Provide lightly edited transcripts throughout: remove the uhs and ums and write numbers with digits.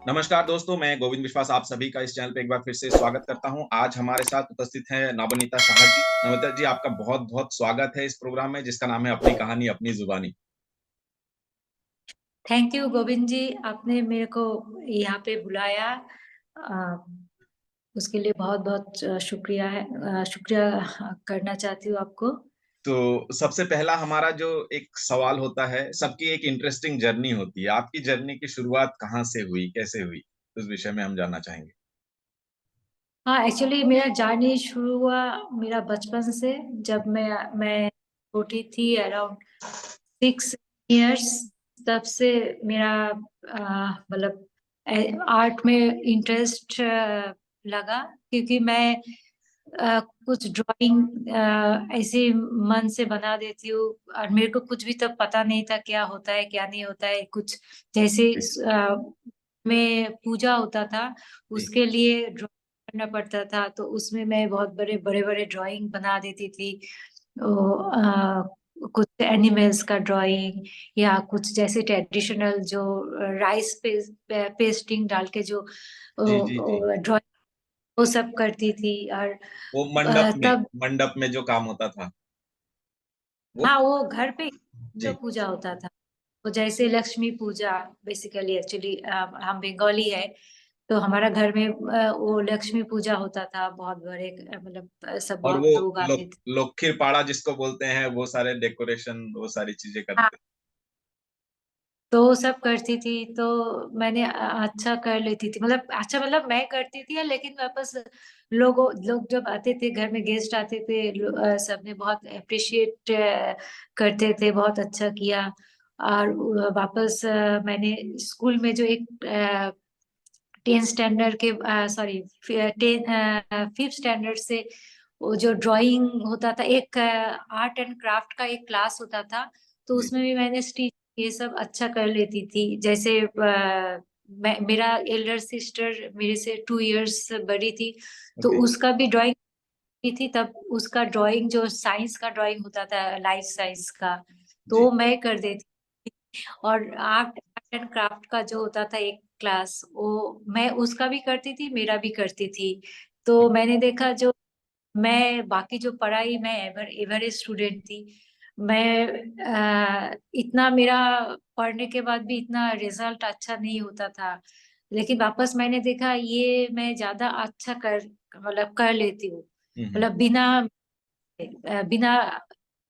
नमस्कार दोस्तों, मैं गोविंद विश्वास आप सभी का इस चैनल पे एक बार फिर से स्वागत करता हूँ। आज हमारे साथ उपस्थित हैं नवनीता शाह जी। नवनीता जी, आपका बहुत-बहुत स्वागत है इस प्रोग्राम में जिसका नाम है अपनी कहानी अपनी ज़ुबानी। थैंक यू गोविंद जी, आपने मेरे को यहाँ पे बुलाया। उसके लिए बहुत-बहुत शुक्रिया है। शुक्रिया करना चाहती हूँ आपको। तो सबसे पहला हमारा जो एक सवाल होता है, सबकी एक इंटरेस्टिंग जर्नी होती है। आपकी जर्नी की शुरुआत कहाँ से हुई, कैसे हुई? उस विषय में हम जानना चाहेंगे। हाँ, एक्चुअली मेरा जर्नी शुरू हुआ मेरा बचपन से, जब मैं छोटी थी, अराउंड 6 इयर्स। तब से मेरा मतलब आर्ट में इंटरेस्ट लगा, क्योंकि मैं कुछ ड्राइंग ऐसे मन से बना देती हूँ। और मेरे को कुछ भी तब पता नहीं था क्या होता है क्या नहीं होता है। कुछ जैसे जी, में पूजा होता था, जी, उसके लिए ड्राइंग करना पड़ता था, तो उसमें मैं बहुत बड़े बड़े बड़े ड्राइंग बना देती थी। कुछ एनिमल्स का ड्राइंग, या कुछ जैसे ट्रेडिशनल जो राइस पेस्टिंग डाल के जो जी, जी, जी। ड्राइंग, वो सब करती थी। और वो मंडप में तब मंडप में जो काम होता था, वो? हाँ, वो घर पे जो जी। पूजा होता था, वो जैसे लक्ष्मी पूजा, बेसिकली एक्चुअली हम बंगाली है, तो हमारा घर में वो लक्ष्मी पूजा होता था। बहुत बड़े मतलब सब और बहुत वो लोग आते थे। लोक्खीर पाड़ा जिसको बोलते हैं, वो सारे डेकोरेशन, वो सारी चीज़ें हाँ, करते। तो वो सब करती थी, तो मैंने अच्छा कर लेती थी, मतलब अच्छा, मतलब मैं करती थी, लेकिन वापस लोग जब आते थे, घर में गेस्ट आते थे, सबने बहुत एप्रिशिएट करते थे, बहुत अच्छा किया। और वापस मैंने स्कूल में जो एक 10 स्टैंडर्ड के सॉरी 5th स्टैंडर्ड से वो जो ड्राइंग होता था, एक आर्ट एंड क्राफ्ट का एक क्लास होता था, तो जी, उसमें भी मैंने स्टिच ये सब अच्छा कर लेती थी। जैसे मेरा एल्डर सिस्टर मेरे से 2 इयर्स बड़ी थी, तो ओके। उसका भी ड्राइंग की थी। तब उसका ड्राइंग जो साइंस का ड्राइंग होता था, लाइफ साइंस का, तो जी, वो मैं कर देती। और आर्ट आर्ट एंड क्राफ्ट का जो होता था एक क्लास, वो मैं उसका भी करती थी, मेरा भी करती थी। तो ओके, मैंने देखा, जो मैं बाकी जो पढ़ाई मैं एवरेज स्टूडेंट थी। मैं इतना मेरा पढ़ने के बाद भी इतना रिजल्ट अच्छा नहीं होता था, लेकिन वापस मैंने देखा ये मैं ज्यादा अच्छा मतलब कर लेती हूँ। हुँ, हुँ। मतलब बिना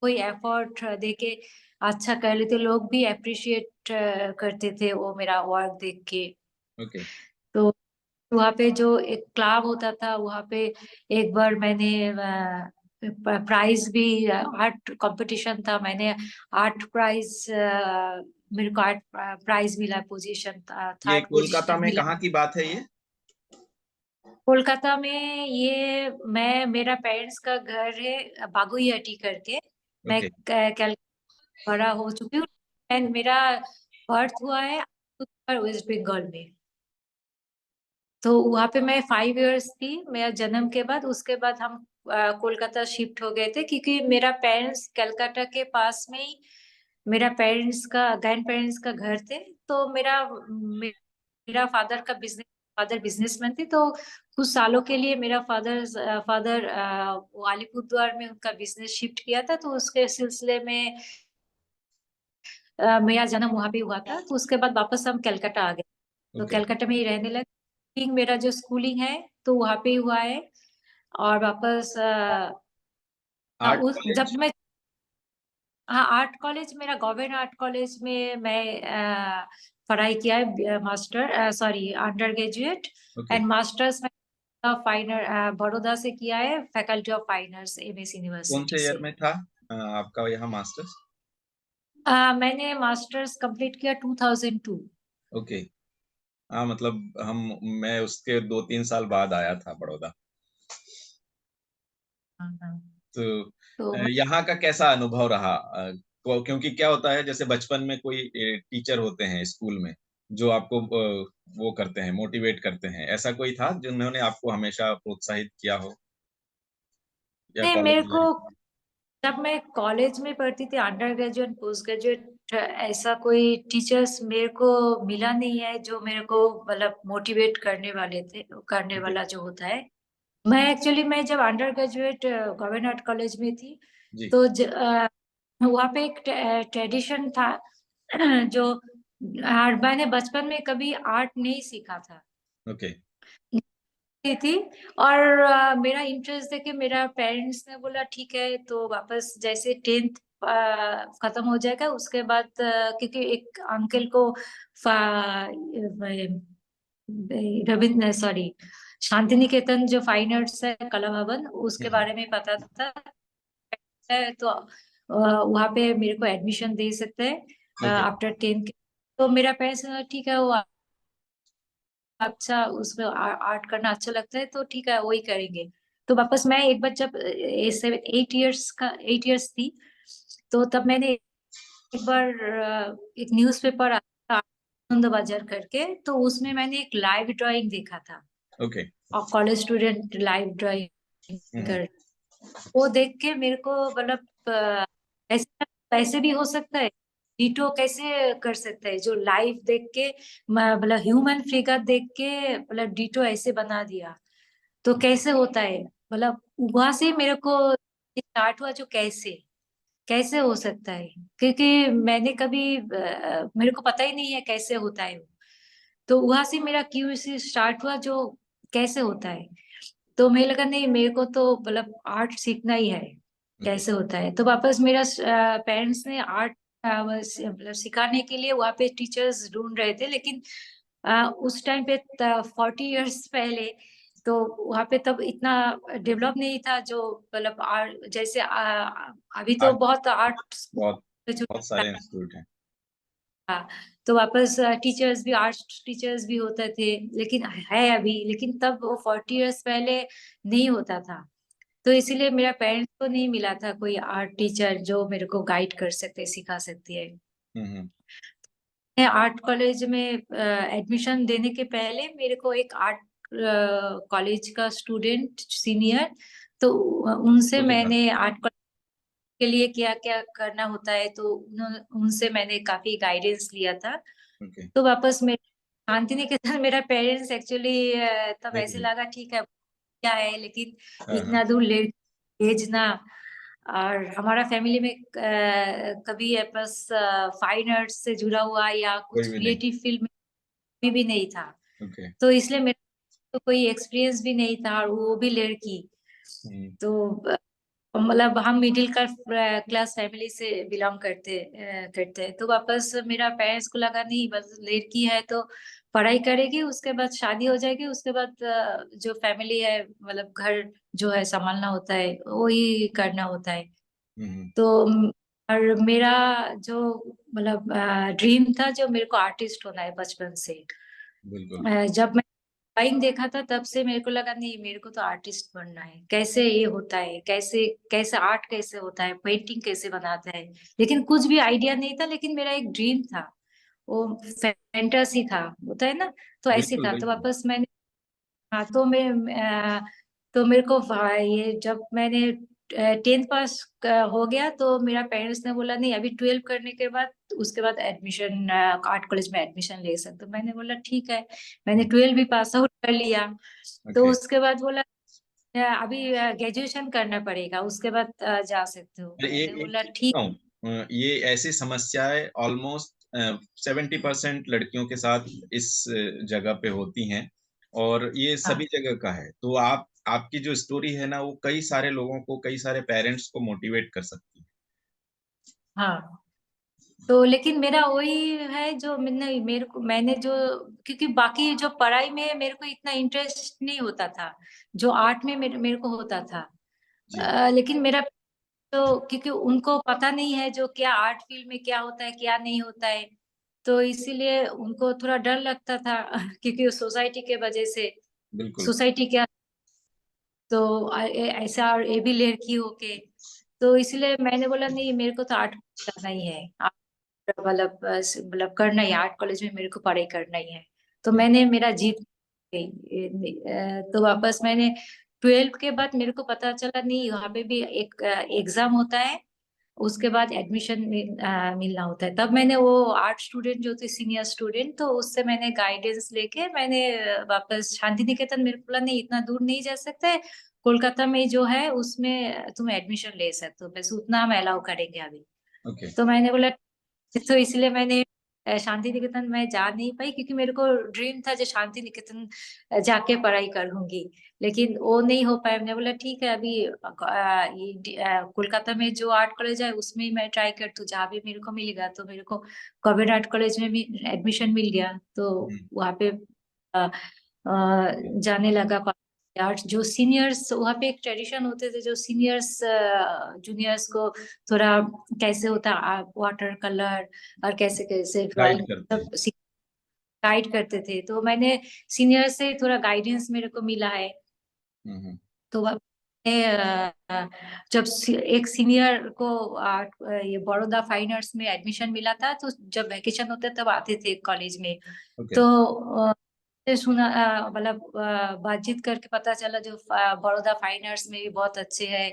कोई एफर्ट देके अच्छा कर लेते, लोग भी अप्रिशिएट करते थे वो मेरा वर्क देख के। ओके, तो वहाँ पे जो एक क्लब होता था, वहाँ पे एक बार मैंने प्राइज भी, आर्ट कंपटीशन था, मैंने आर्ट प्राइज, मेरे को आर्ट प्राइज मिला, पोजीशन था, ये थर्ड कोलकाता पोजीशन में मिला। कहाँ की बात है ये? कोलकाता में ये, मैं मेरा पेरेंट्स का घर है बागुईहटी करके। मैं ओके, कैल बड़ा हो चुकी हूँ, एंड मेरा बर्थ हुआ है वेस्ट बंगाल में। तो वहाँ पे मैं 5 इयर्स थी मेरा जन्म के बाद। उसके बाद हम कोलकाता शिफ्ट हो गए थे, क्योंकि मेरा पेरेंट्स कलकत्ता के पास में ही, मेरा पेरेंट्स का ग्रैंड पेरेंट्स का घर थे। तो मेरा फादर बिजनेसमैन थे, तो कुछ सालों के लिए मेरा फादर वो अलीपुरद्वार में उनका बिजनेस शिफ्ट किया था, तो उसके सिलसिले में मेरा जन्म वहाँ पे हुआ था। तो उसके बाद वापस हम कलकत्ता आ गए, तो ओके। कलकत्ता में ही रहने लगे। मेरा जो स्कूलिंग है, तो वहाँ पे ही हुआ है। और वापस आर्ट उस जब कॉलेज? मैं, हाँ, आर्ट कॉलेज, मेरा गवर्नमेंट आर्ट कॉलेज में मैं पढ़ाई किया है, master sorry under graduate okay. And masters में फाइन बड़ौदा से किया है, faculty of fine arts MS कौन यूनिवर्सिटी से ईयर से। में था आपका यहाँ मास्टर्स? मैंने मास्टर्स कंप्लीट किया 2002। ओके। हाँ, मतलब मैं उसके 2-3 साल बाद आया था बड़ौदा। हाँ, हाँ। तो तो यहाँ का कैसा अनुभव रहा? क्योंकि क्या होता है जैसे बचपन में कोई टीचर होते हैं स्कूल में जो आपको वो करते हैं, मोटिवेट करते हैं। ऐसा कोई था जिन्होंने आपको हमेशा प्रोत्साहित किया हो या नहीं, कॉलेज मेरे को लाइफ में? जब मैं कॉलेज में पढ़ती थी, अंडर ग्रेजुएट पोस्ट ग्रेजुएट ऐसा कोई टीचर्स मेरे को मिला नहीं है जो मेरे को मतलब मोटिवेट करने वाले थे, करने ओके। वाला जो होता है। मैं जब अंडर ग्रेजुएट गवर्नमेंट कॉलेज में थी, जी। तो वहाँ पे एक ट्रेडिशन था जो मैंने बचपन में कभी आर्ट नहीं सीखा था, ओके। थी। और मेरा इंटरेस्ट देखे मेरा पेरेंट्स ने बोला ठीक है, तो वापस जैसे 10th खत्म हो जाएगा उसके बाद, क्योंकि एक अंकल को रविंद्र सॉरी शांति निकेतन जो फाइन आर्ट्स है कला भवन, उसके हम्म। बारे में पता था। तो वहाँ पे मेरे को एडमिशन दे सकते हैं ओके। After 10th। तो मेरा पेरेंट्स ने ठीक है, वो अच्छा उसमें आर्ट करना अच्छा लगता है तो ठीक है वही करेंगे। तो वापस मैं एक बार जब 8 इयर्स थी, तो तब मैंने एक बार एक न्यूज़पेपर आता आनंद बाजार करके, तो उसमें मैंने एक लाइव ड्राइंग देखा था, ओके। और कॉलेज स्टूडेंट लाइव ड्राइंग हम्म। कर, वो देख के मेरे को मतलब ऐसे ऐसे भी हो सकता है, डिटो कैसे कर सकता है जो लाइव देख के, मतलब ह्यूमन फिगर देख के मतलब डिटो ऐसे बना दिया, तो कैसे होता है। मतलब वहां से मेरे को स्टार्ट हुआ जो कैसे कैसे हो सकता है, क्योंकि मैंने कभी मेरे को पता ही नहीं है कैसे होता है वो। तो वहां से मेरा क्यूरियोसिटी स्टार्ट हुआ जो कैसे होता है। तो मुझे लगा नहीं, मेरे को तो मतलब आर्ट सीखना ही है, ओके। कैसे होता है। तो वापस मेरा पेरेंट्स ने आर्ट मतलब सिखाने के लिए वहाँ पे टीचर्स ढूंढ रहे थे, लेकिन उस टाइम पे 40 इयर्स पहले, तो वहाँ पे तब इतना डेवलप नहीं था जो मतलब आर्ट जैसे अभी तो आर्ट। बहुत आर्ट बहुत बहुत सारे इंस्टीट्यूट हैं। हाँ। तो वापस टीचर्स भी आर्ट टीचर्स भी होते थे, लेकिन है अभी, लेकिन तब वो 40 इयर्स पहले नहीं होता था। तो इसीलिए मेरा पेरेंट्स को नहीं मिला था कोई आर्ट टीचर जो मेरे को गाइड कर सकते सिखा सकती है। हम्म। मैं आर्ट कॉलेज में एडमिशन देने के पहले मेरे को एक आर्ट कॉलेज का स्टूडेंट सीनियर, तो उनसे वो दिखा। मैंने आर्ट के लिए क्या क्या करना होता है, तो उनसे मैंने काफी गाइडेंस लिया था। ओके। तो वापस मैं शांति निकेतन मेरा पेरेंट्स एक्चुअली तब नहीं ऐसे नहीं। लगा ठीक है क्या है, लेकिन हाँ हाँ। इतना दूर ले भेजना, और हमारा फैमिली में कभी बस फाइन आर्ट्स से जुड़ा हुआ या कोई कुछ भी नहीं। क्रिएटिव फील्ड में भी नहीं था। ओके। तो इसलिए मेरा तो कोई एक्सपीरियंस भी नहीं था, और वो भी लड़की। हम्म। तो मतलब हम मिडिल क्लास फैमिली से बिलोंग करते हैं। तो वापस मेरा पेरेंट्स को लगा नहीं, बस लड़की है तो पढ़ाई करेगी, उसके बाद शादी हो जाएगी, उसके बाद जो फैमिली है मतलब घर जो है संभालना होता है, वही करना होता है। हम्म। तो और मेरा जो मतलब ड्रीम था जो मेरे को आर्टिस्ट होना है बचपन से। बिल्कुल। जब मैं ड्राइंग देखा था तब से मेरे को लगा नहीं, मेरे को तो आर्टिस्ट बनना है, कैसे ये होता है, कैसे कैसे आर्ट कैसे होता है, पेंटिंग कैसे बनाता है। लेकिन कुछ भी आइडिया नहीं था, लेकिन मेरा एक ड्रीम था, वो फैंटेसी था, होता है ना। तो ऐसे बिल्कुल था, तो बिल्कुल। वापस मैंने हाँ, तो मेरे को ये जब मैंने 10th पास हो गया, तो मेरा पेरेंट्स ने बोला नहीं, अभी 12 करने के बाद उसके बाद एडमिशन आर्ट कॉलेज में एडमिशन ले सकते हो। मैंने बोला ठीक है, मैंने 12 भी पास आउट कर लिया। तो ओके। उसके बाद बोला अभी ग्रेजुएशन करना पड़ेगा, उसके बाद जा सकते हो। ये मैंने एक बोला चीज ठीक। बताऊं, ये ऐसी समस्याएं ऑलमोस्ट 70% लड़कियों के साथ इस जगह पे होती हैं, और ये सभी हाँ जगह का है। तो आप आपकी जो स्टोरी है ना, वो कई सारे लोगों को, कई सारे पेरेंट्स को मोटिवेट कर सकती है। हाँ। तो लेकिन मेरा वही है जो मैंने मेरे को मैंने जो, क्योंकि बाकी जो पढ़ाई में मेरे को इतना इंटरेस्ट नहीं होता था जो आर्ट में मेरे को होता था। जी। लेकिन मेरा तो क्योंकि उनको पता नहीं है जो क्या आर्ट फील्ड में क्या होता है क्या नहीं होता है, तो इसीलिए उनको थोड़ा डर लगता था क्योंकि सोसाइटी के वजह से, बिल्कुल। सोसाइटी क्या, तो ऐसा और ये भी लड़की होके, तो इसलिए मैंने बोला नहीं, मेरे को तो आर्ट करना ही है, मतलब मतलब करना ही, आर्ट कॉलेज में मेरे को पढ़ाई करना ही है। तो हम्म। मैंने मेरा जीत गई। तो वापस मैंने 12 के बाद मेरे को पता चला नहीं, वहाँ पे भी एक एग्जाम होता है, उसके बाद एडमिशन मिलना होता है। तब मैंने वो आर्ट स्टूडेंट जो थे, सीनियर स्टूडेंट, तो उससे मैंने गाइडेंस लेके मैंने वापस शांति निकेतन, मेरे को बोला नहीं इतना दूर नहीं जा सकते, कोलकाता में जो है उसमें तुम एडमिशन ले सकते हो, बस उतना हम अलाउ करेंगे अभी। ओके। तो मैंने बोला, तो इसलिए मैंने शांति निकेतन में जा नहीं पाई, क्योंकि मेरे को ड्रीम था जो शांति निकेतन जाके पढ़ाई करूंगी, लेकिन वो नहीं हो पाया। मैंने बोला ठीक है, अभी कोलकाता में जो आर्ट कॉलेज है उसमें ही मैं ट्राई करती हूँ, जहाँ भी मेरे को मिलेगा। तो मेरे को गवर्नमेंट आर्ट कॉलेज में भी एडमिशन मिल गया, तो हम्म। वहाँ पे जाने लगा। आर्ट जो सीनियर्स वहाँ पे एक ट्रेडिशन होते थे, जो सीनियर्स जूनियर्स को थोड़ा कैसे होता है वाटर कलर और कैसे कैसे गाइड ड्राइंग करते हैं। सब गाइड करते थे। तो मैंने सीनियर से थोड़ा गाइडेंस मेरे को मिला है। हम्म। तो जब एक सीनियर को ये बड़ौदा फाइन आर्ट्स में एडमिशन मिला था, तो जब वेकेशन होते तब आते थे कॉलेज में। ओके। तो सुना मतलब बातचीत करके पता चला जो बड़ौदा फाइन आर्ट्स में भी बहुत अच्छे है,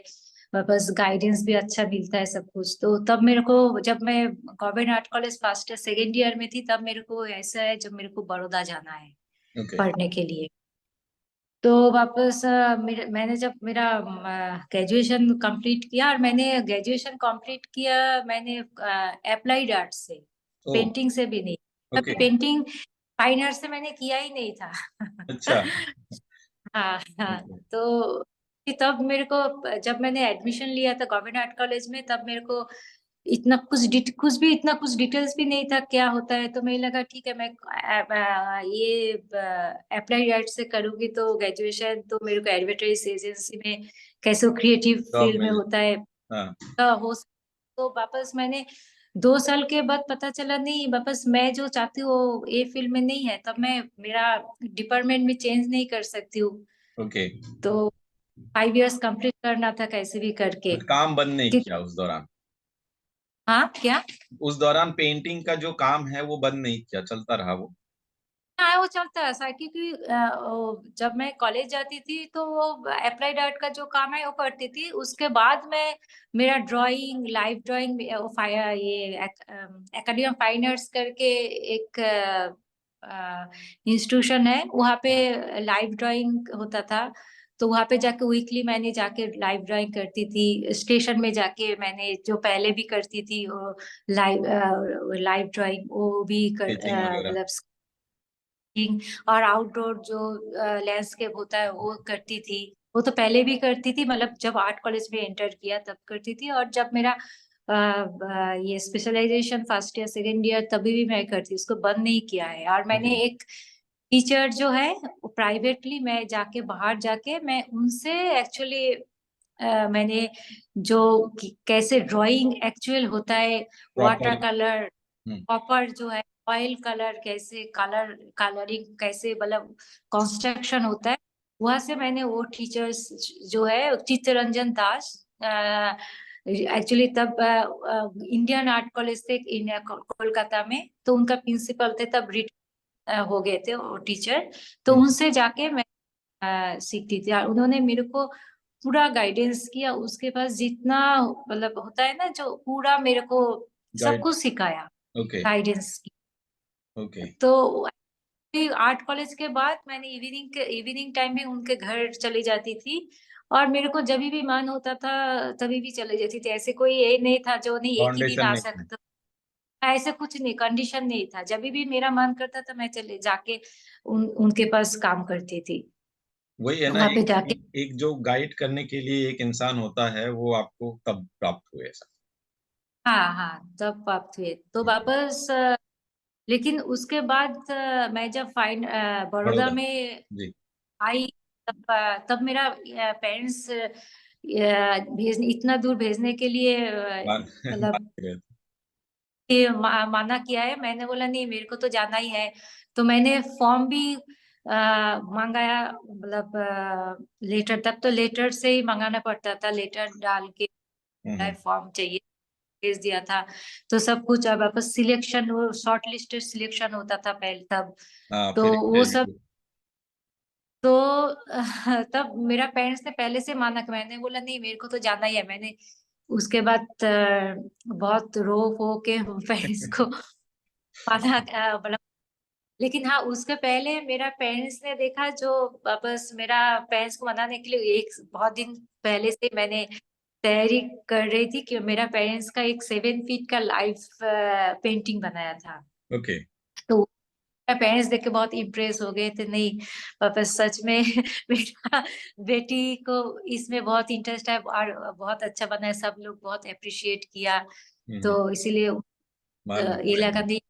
बस गाइडेंस भी अच्छा मिलता है सब कुछ। तो तब मेरे को, जब मैं गवर्नमेंट आर्ट कॉलेज फर्स्ट या सेकेंड ईयर में थी, तब मेरे को ऐसा है जब मेरे को बड़ौदा जाना है ओके। पढ़ने के लिए। तो वापस मैंने जब मेरा ग्रेजुएशन कंप्लीट किया, और मैंने ग्रेजुएशन कंप्लीट किया मैंने अप्लाइड आर्ट से, ओ। पेंटिंग से भी नहीं। ओके। पेंटिंग फाइन आर्ट से मैंने किया ही नहीं था। अच्छा। हाँ हाँ। ओके। तो तब मेरे को, जब मैंने एडमिशन लिया था गवर्नमेंट आर्ट कॉलेज में, तब मेरे को इतना कुछ डिटेल्स भी नहीं था क्या होता है। तो मुझे लगा ठीक है, मैं ये अप्लाइड आर्ट से करूंगी, तो ग्रेजुएशन तो मेरे को एडवर्टाइज एजेंसी में कैसे क्रिएटिव जॉब फील्ड में मिल। होता है हाँ। हो। तो वापस मैंने 2 साल के बाद पता चला नहीं, वापस मैं जो चाहती हूँ वो ये फील्ड में नहीं है, तब मैं मेरा डिपार्टमेंट में चेंज नहीं कर सकती हूँ। ओके। तो 5 इयर्स कंप्लीट करना था कैसे भी करके। बट काम बंद नहीं क्योंकि किया उस दौरान? हाँ क्या, उस दौरान पेंटिंग का जो काम है वो बंद नहीं किया, चलता रहा वो? हाँ वो चलता है ऐसा, क्योंकि जब मैं कॉलेज जाती थी तो वो अप्लाइड आर्ट का जो काम है वो करती थी। उसके बाद मैं मेरा ड्राइंग, लाइव ड्राइंग, ये एकेडमी ऑफ फाइन आर्ट्स करके एक इंस्टीट्यूशन है, वहाँ पे लाइव ड्राइंग होता था। तो वहाँ पे जाके वीकली मैंने जाके लाइव ड्राइंग करती थी, स्टेशन में जाके मैंने जो पहले भी करती थी वो लाइव लाइव ड्राइंग वो भी स्केचिंग वगैरह? मतलब और आउटडोर जो लैंडस्केप होता है वो करती थी। वो तो पहले भी करती थी, मतलब जब आर्ट कॉलेज में एंटर किया तब करती थी, और जब मेरा ये specialisation first year second year तभी भी मैं करती, उसको बंद नहीं किया है। और ओके। मैंने एक टीचर जो है प्राइवेटली मैं जाके बाहर जाके मैं उनसे एक्चुअली मैंने जो कैसे ड्राइंग एक्चुअल होता है, वाटर प्रॉपर। कलर, हम्म। कॉपर जो है, ऑयल कलर कैसे, कलरिंग कैसे, मतलब कंस्ट्रक्शन होता है, वहां से मैंने वो टीचर्स जो है चित्तरंजन दास, एक्चुअली तब इंडियन आर्ट कॉलेज थे कोलकाता में, तो उनका प्रिंसिपल थे, तब रिटायर हो गए थे वो टीचर। तो हम्म। उनसे जाके मैं सीखती थी, और उन्होंने मेरे को पूरा गाइडेंस किया। उसके पास जितना मतलब होता है ना, जो पूरा मेरे को सब गाइड। कुछ सिखाया, ओके। गाइडेंस। ओके। तो आर्ट कॉलेज के बाद मैंने इवनिंग टाइम में उनके घर चली जाती थी, और मेरे को जब भी मन होता था तभी भी चली जाती थी। ऐसे कोई ये नहीं था जो नहीं एक ही दिन फाउंडेशन आ नहीं था? सकता, ऐसे कुछ नहीं, कंडीशन नहीं था। जब भी मेरा मन करता था मैं चले जाके उनके पास काम करती थी, वही है ना, वहां पे एक जाके। एक एक जो गाइड करने के लिए एक इंसान होता है, वो आपको तब प्राप्त हुए ऐसा? हाँ हाँ, तब प्राप्त हुए तो ओके। वापस लेकिन उसके बाद मैं जब बड़ौदा बड़ौदा। में जी। आई, तब मेरा पेरेंट्स भेजने, इतना दूर भेजने के लिए मान मान मतलब गए थे। माना किया है। मैंने बोला नहीं, मेरे को तो जाना ही है। तो मैंने फॉर्म भी मंगाया, मतलब लेटर, तब तो लेटर से ही मंगाना पड़ता था, लेटर डाल के हम्म। फॉर्म चाहिए, भेज दिया था। तो सब कुछ, अब वापस सिलेक्शन, वो शॉर्ट लिस्टेड सिलेक्शन होता था पहले तब। हाँ, तो फिर वो सब, इंटरव्यू। तो तब मेरा पेरेंट्स ने पहले से माना कि, मैंने बोला नहीं मेरे को तो जाना ही है। मैंने उसके बाद बहुत रो हो के पेरेंट्स को माना, मतलब। लेकिन हाँ, उसके पहले मेरा पेरेंट्स ने देखा, जो बस मेरा पेरेंट्स को मनाने के लिए एक बहुत दिन पहले से मैंने तैयारी कर रही थी कि मेरा पेरेंट्स का एक 7 फीट का लाइफ पेंटिंग बनाया था। ओके। तो मेरा पेरेंट्स देख के बहुत इम्प्रेस हो गए थे, नहीं पापा सच में बेटा बेटी को इसमें बहुत इंटरेस्ट है और बहुत अच्छा बना है, सब लोग बहुत अप्रिशिएट किया। हम्म। तो इसीलिए बहुत ये बढ़िया। लगा, नहीं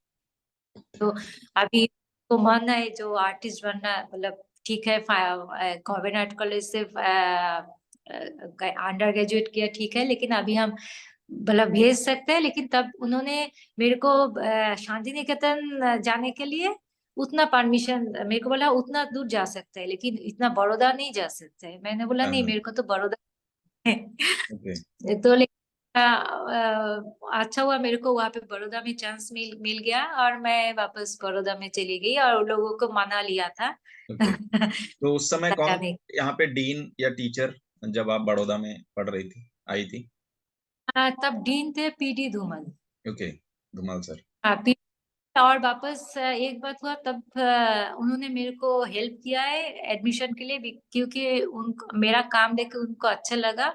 तो अभी तो मन है जो आर्टिस्ट बनना, मतलब ठीक है, गवर्नमेंट आर्ट कॉलेज से अंडर ग्रेजुएट किया, ठीक है, लेकिन अभी हम मतलब भेज सकते हैं, लेकिन तब उन्होंने मेरे को शांति निकेतन जाने के लिए उतना परमिशन मेरे को बोला, उतना दूर जा सकते हैं लेकिन इतना बड़ौदा नहीं जा सकते। मैंने बोला हाँ नहीं, हाँ। मेरे को तो बड़ौदा है। ओके। तो लेकिन अच्छा हुआ, मेरे को वहां पे बड़ौदा में चांस मिल गया और मैं वापस बड़ौदा में चली गई और उन लोगों को मना लिया था। ओके। तो उस समय कौन लगाने। यहाँ पे डीन या टीचर, जब आप बड़ौदा में पढ़ रही थी, आई थी? तब डीन थे PD Dhumal. Okay. Dhumal sir. हाँ, और वापस एक बात हुआ तब, उन्होंने मेरे को हेल्प किया है एडमिशन के लिए भी, क्योंकि उनको मेरा काम देख के उनको अच्छा लगा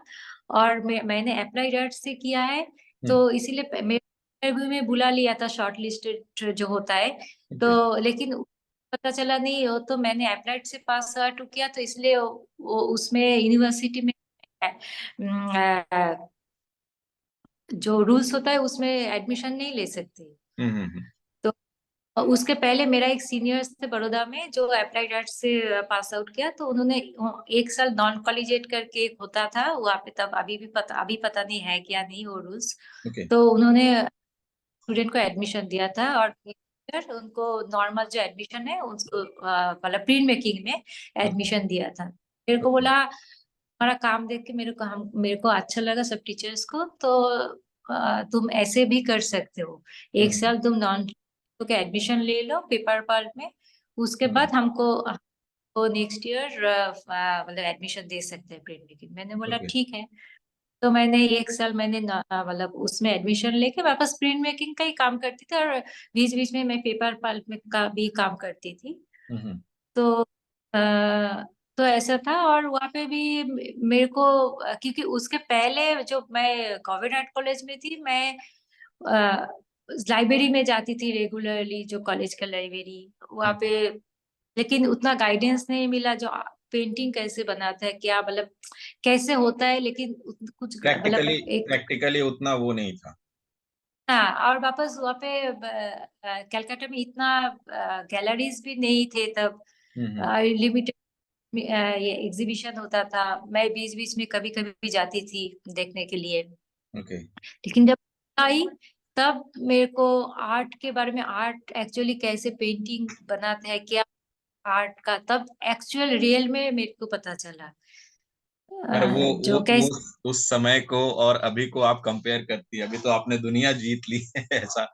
और मैंने अप्लाइड आर्ट्स से किया है, हम्म। तो इसीलिए मेरे इंटरव्यू में बुला लिया था, शॉर्ट लिस्टेड जो होता है। ओके। तो लेकिन पता चला नहीं, वो तो मैंने अप्लाइड से पास आउट किया, तो इसलिए वो उसमें यूनिवर्सिटी में जो रूल्स होता है उसमें एडमिशन नहीं ले सकते। हम्म। तो और उसके पहले मेरा एक सीनियर्स थे बड़ौदा में जो अप्लाइड आर्ट्स से पास आउट किया, तो उन्होंने 1 साल नॉन कॉलेजिएट करके एक होता था वहाँ पे, तब अभी पता नहीं है क्या नहीं वो रूल्स। ओके। तो उन्होंने स्टूडेंट को एडमिशन दिया था और फिर उनको नॉर्मल जो एडमिशन है उसको मतलब प्रिंट मेकिंग में ओके। एडमिशन दिया था। मेरे को ओके। बोला, हमारा काम देख के मेरे को अच्छा लगा सब टीचर्स को, तो तुम ऐसे भी कर सकते हो, एक हम्म। साल तुम नॉन के एडमिशन ले लो पेपर पार्ट में, उसके हम्म। बाद हमको नेक्स्ट ईयर मतलब एडमिशन दे सकते हैं प्रिंट मेकिंग। मैंने बोला ओके। ठीक है। तो मैंने 1 साल मैंने मतलब उसमें एडमिशन लेके वापस प्रिंट मेकिंग का ही काम करती थी और बीच बीच में मैं पेपर पल्प में का भी काम करती थी। हम्म। तो तो ऐसा था, और वहाँ पे भी मेरे को क्योंकि उसके पहले जो मैं गवर्नमेंट आर्ट कॉलेज में थी, मैं लाइब्रेरी में जाती थी रेगुलरली, जो कॉलेज का लाइब्रेरी वहाँ पे, लेकिन उतना गाइडेंस नहीं मिला जो पेंटिंग कैसे बनाता है, क्या मतलब कैसे होता है, लेकिन कुछ प्रैक्टिकली मतलब एक। प्रैक्टिकली उतना वो नहीं था। हाँ, और वापस वहाँ पे कलकत्ता में इतना गैलरीज भी नहीं थे तब, हम्म। लिमिटेड ये एग्जीबिशन होता था। मैं बीच बीच में कभी कभी जाती थी देखने के लिए। ओके। लेकिन जब आई तब मेरे को आर्ट के बारे में, आर्ट एक्चुअली कैसे पेंटिंग बनाते हैं, क्या आर्ट का, तब एक्चुअल रियल में मेरे को पता चला। पर वो वो जो वो कैसे। उस समय को और अभी को आप कंपेयर करती है, अभी तो आपने दुनिया जीत ली है ऐसा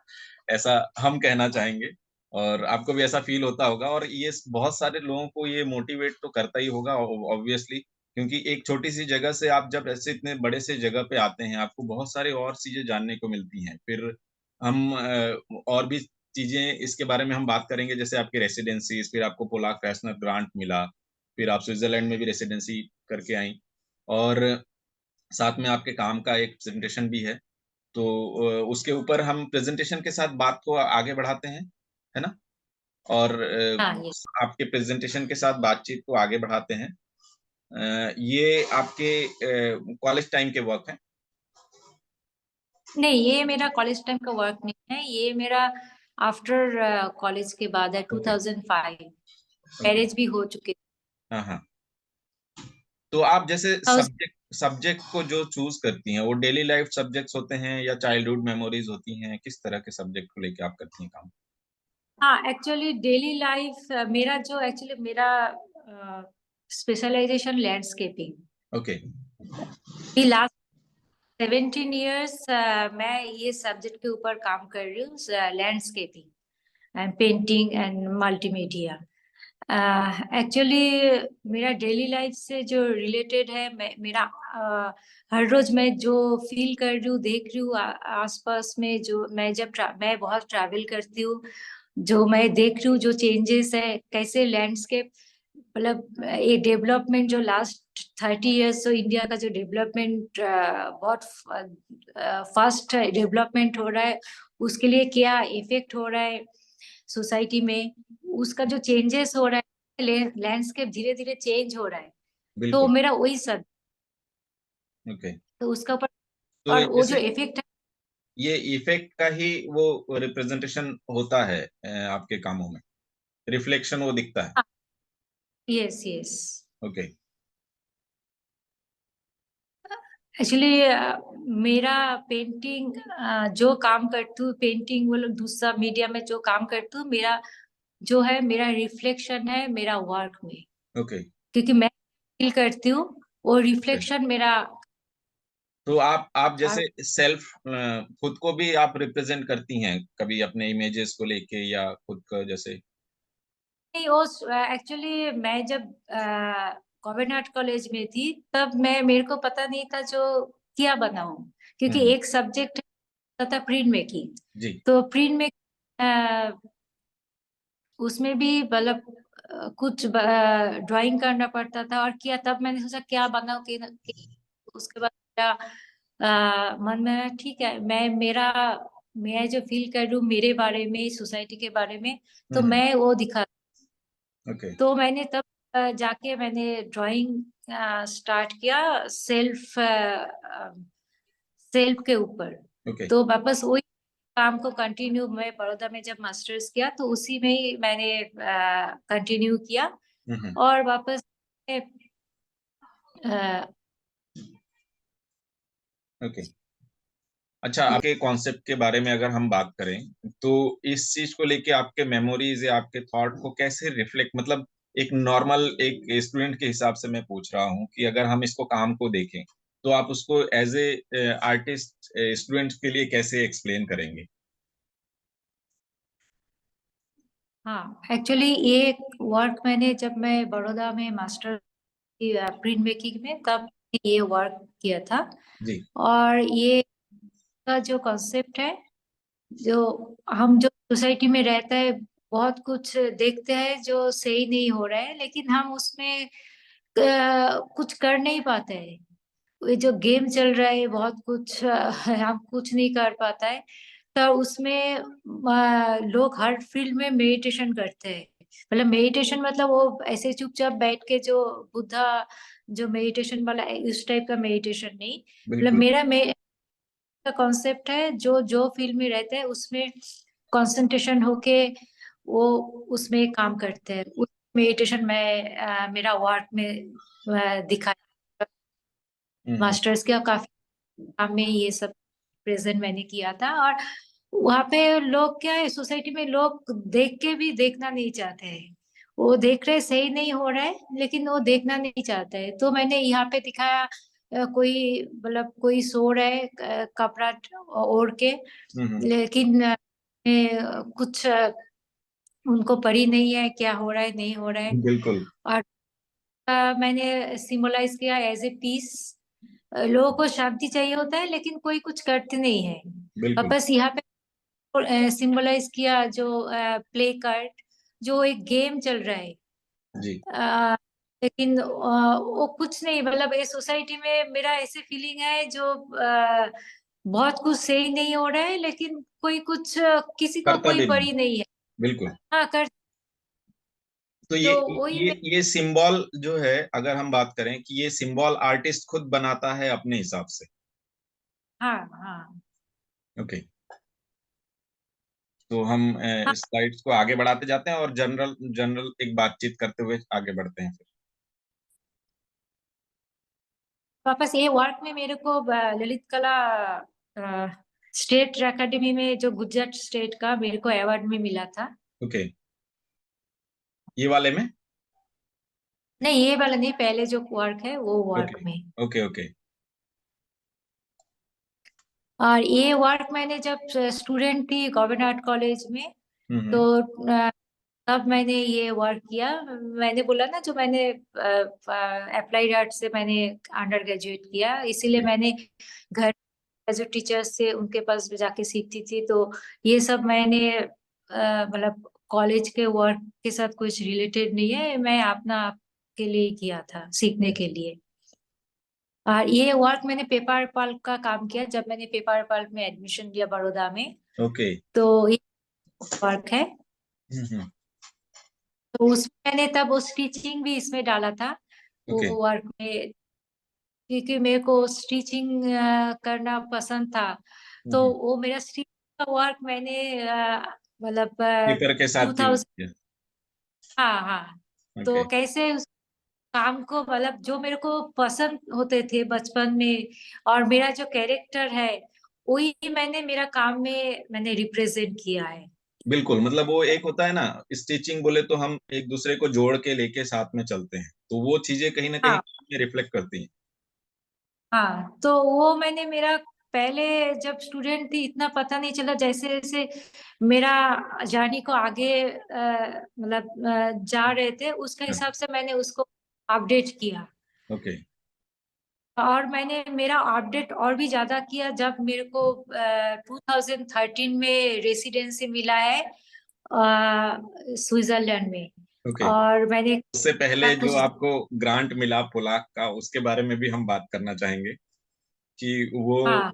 ऐसा हम कहना चाहेंगे। और आपको भी ऐसा फील होता होगा, और ये बहुत सारे लोगों को ये मोटिवेट तो करता ही होगा ऑब्वियसली, क्योंकि एक छोटी सी जगह से आप जब ऐसे इतने बड़े से जगह पे आते हैं, आपको बहुत सारे और चीजें जानने को मिलती हैं। फिर हम और भी चीजें इसके बारे में हम बात करेंगे, जैसे आपकी रेसिडेंसीज, फिर आपको पोलाक फैशनर ग्रांट मिला, फिर आप स्विट्जरलैंड में भी रेसिडेंसी करके आई, और साथ में आपके काम का एक प्रेजेंटेशन भी है। तो उसके ऊपर हम प्रेजेंटेशन के साथ बात को आगे बढ़ाते हैं, है ना? और हाँ, ये आपके प्रेजेंटेशन के साथ बातचीत को आगे बढ़ाते हैं। ये आपके कॉलेज टाइम के वर्क हैं? नहीं, ये मेरा कॉलेज टाइम का वर्क नहीं है, ये मेरा आफ्टर कॉलेज के बाद है, ओके। 2005। ओके। मैरिज भी हो चुकी हाँ हाँ। तो आप जैसे है। सब्जेक्ट सब्जेक्ट को जो चूज करती हैं, वो डेली लाइफ सब्जेक्ट्स होते हैं या चाइल्डहुड मेमोरीज होती हैं? किस तरह के सब्जेक्ट को लेके आप करती हैं काम? हाँ, एक्चुअली डेली लाइफ मेरा जो एक्चुअली मेरा स्पेशलाइजेशन लैंडस्केपिंग। ओके। ये लास्ट 17 इयर्स मैं ये सब्जेक्ट के ऊपर काम कर रही हूँ, landscaping and painting and multimedia. Actually मेरा डेली लाइफ से जो रिलेटेड है, मेरा हर रोज मैं जो फील कर रही हूँ, देख रही हूँ आसपास में, जो मैं बहुत ट्रैवल करती हूँ, जो मैं देख रही हूँ जो चेंजेस है, कैसे लैंडस्केप, मतलब ये डेवलपमेंट जो लास्ट 30 इयर्स, तो इंडिया का जो डेवलपमेंट बहुत फास्ट डेवलपमेंट हो रहा है, उसके लिए क्या इफेक्ट हो रहा है सोसाइटी में, उसका जो चेंजेस हो रहा है, लैंडस्केप धीरे धीरे चेंज हो रहा है, तो बिल्कुल। मेरा वही सब, ओके। तो उसका ऊपर, तो और वो जो जैसे इफेक्ट है। ये इफेक्ट का ही वो रिप्रेजेंटेशन होता है आपके कामों में, रिफ्लेक्शन वो दिखता है। Yes yes. ओके। एक्चुअली मेरा पेंटिंग, जो काम करती हूँ पेंटिंग, वो लोग दूसरा मीडिया में जो काम करती हूँ, मेरा जो है, मेरा रिफ्लेक्शन है मेरा वर्क में, ओके। क्योंकि मैं फील करती हूँ, वो ओके। रिफ्लेक्शन मेरा तो आप जैसे आर्ट। सेल्फ खुद को भी आप रिप्रेजेंट करती हैं कभी अपने इमेजेस को लेके, या खुद का जैसे? नहीं, वो एक्चुअली मैं जब कॉमन आर्ट कॉलेज में थी, तब मेरे को पता नहीं था जो क्या बनाऊं, क्योंकि हम्म। एक सब्जेक्ट था प्रिंट मेकिंग, जी। तो प्रिंट में उसमें भी मतलब कुछ ड्राइंग करना पड़ता था, और किया, तब मैंने सोचा क्या बनाऊं कि उसके बाद मेरा मन में आया, ठीक है, मैं जो फील कर रही हूँ मेरे बारे में, सोसाइटी के बारे में, तो हम्म। मैं वो दिखा, ओके। तो मैंने तब जाके मैंने ड्राइंग स्टार्ट किया, सेल्फ सेल्फ के ऊपर। ओके। तो वापस वही काम को कंटिन्यू, मैं बड़ौदा में जब मास्टर्स किया तो उसी में ही मैंने कंटिन्यू किया, हम्म। और वापस अ, ओके। अच्छा, आपके कॉन्सेप्ट के बारे में अगर हम बात करें, तो इस चीज को लेके आपके मेमोरीज या आपके थॉट को कैसे रिफ्लेक्ट, मतलब एक नॉर्मल एक स्टूडेंट के हिसाब से मैं पूछ रहा हूँ कि अगर हम इसको काम को देखें, तो आप उसको एज ए आर्टिस्ट स्टूडेंट के लिए कैसे एक्सप्लेन करेंगे? हाँ, एक्चुअली ये वर्क मैंने, जब मैं बड़ौदा में मास्टर प्रिंट मेकिंग में, तब ये वर्क किया था, जी। और ये का जो कॉन्सेप्ट है, जो हम जो सोसाइटी में रहता है, बहुत कुछ देखते हैं जो सही नहीं हो रहा है, लेकिन हम उसमें कुछ कर नहीं पाते हैं। ये जो गेम चल रहा है, बहुत कुछ हम कुछ नहीं कर पाता है, तो उसमें लोग हर फील्ड में मेडिटेशन करते हैं, मतलब मेडिटेशन मतलब वो ऐसे चुपचाप बैठ के जो बुद्धा जो मेडिटेशन वाला है, उस टाइप का मेडिटेशन नहीं, मतलब बिल्कुल। मेरा का कॉन्सेप्ट है, जो जो फील्ड में रहते हैं उसमें कंसंट्रेशन होके वो उसमें काम करते हैं, उस मेडिटेशन में मेरा वर्क में दिखा, हम्म। मास्टर्स का काफी काम में ये सब प्रेजेंट मैंने किया था। और वहाँ पे लोग क्या है, सोसाइटी में लोग देख के भी देखना नहीं चाहते हैं, वो देख रहे सही नहीं हो रहा है, लेकिन वो देखना नहीं चाहते हैं, तो मैंने यहाँ पे दिखाया, कोई मतलब कोई सो रहा है कपड़ा ओढ़ के, हम्म। लेकिन कुछ उनको पड़ी नहीं है क्या हो रहा है नहीं हो रहा है, बिल्कुल। और मैंने सिंबलाइज किया एज ए पीस, लोगों को शांति चाहिए होता है, लेकिन कोई कुछ करते नहीं है, बिल्कुल। वापस यहाँ पे सिंबलाइज किया, जो प्ले कार्ड, जो एक गेम चल रहा है, जी। अ, लेकिन वो कुछ नहीं, मतलब ये सोसाइटी में मेरा ऐसे फीलिंग है, जो बहुत कुछ सही नहीं हो रहा है, लेकिन कोई कुछ किसी को करता कोई भी नहीं। पड़ी नहीं है। बिल्कुल। हाँ कर, तो ये तो वही ये मैं, ये सिंबल जो है, अगर हम बात करें कि ये सिंबल आर्टिस्ट खुद बनाता है अपने हिसाब से। हाँ हाँ ओके। तो हम हाँ, स्लाइड्स को आगे बढ़ाते जाते हैं और जनरल जनरल एक बातचीत करते हुए आगे बढ़ते हैं फिर। वापस ये वर्क में मेरे को ललित कला स्टेट एकेडमी में, जो गुजरात स्टेट का, मेरे को अवार्ड में मिला था। ओके। ये वाले में? नहीं, ये वाला नहीं, पहले जो वर्क है वो वर्क ओके। में। ओके। ओके। और ये वर्क मैंने जब स्टूडेंट थी गवर्नमेंट आर्ट कॉलेज में, हम्म। तो तब मैंने ये वर्क किया। मैंने बोला ना, जो मैंने अप्लाइड आर्ट से मैंने अंडर ग्रेजुएट किया, इसीलिए मैंने घर जो टीचर्स थे उनके पास जाके सीखती थी। तो ये सब मैंने मतलब कॉलेज के वर्क के साथ कुछ रिलेटेड नहीं है, मैं अपना आप के लिए किया था, सीखने के लिए। और ये वर्क मैंने पेपर पल्प का काम किया जब मैंने पेपर पल्प में एडमिशन लिया बड़ौदा में। ओके। तो ये वर्क है। हम्म। तो उसमें मैंने तब वो स्टिचिंग भी इसमें डाला था, वो ओके। वर्क में, क्योंकि मेरे को स्टिचिंग करना पसंद था। तो हम्म। वो मेरा स्टिचिंग का वर्क मैंने मतलब पेपर के साथ यूज 2000, किया। हाँ हाँ। तो ओके। कैसे उस काम को, मतलब जो मेरे को पसंद होते थे बचपन में, और मेरा जो कैरेक्टर है, वही मैंने मेरा काम में मैंने रिप्रेजेंट किया है। बिल्कुल, मतलब वो एक होता है ना, स्टिचिंग बोले तो हम एक दूसरे को जोड़ के लेके साथ में चलते हैं, तो वो चीजें कहीं ना कहीं हाँ रिफ्लेक्ट करती हैं। हाँ। तो वो मैंने मेरा, पहले जब स्टूडेंट थी इतना पता नहीं चला, जैसे जैसे मेरा जर्नी को आगे मतलब जा रहे थे, उसके हिसाब से मैंने उसको अपडेट किया। ओके। और मैंने मेरा अपडेट और भी ज्यादा किया जब मेरे को 2013 में रेसिडेंसी मिला है स्विट्जरलैंड में। ओके। और मैंने उससे पहले जो कुछ, आपको ग्रांट मिला पोलाक का, उसके बारे में भी हम बात करना चाहेंगे कि हाँ,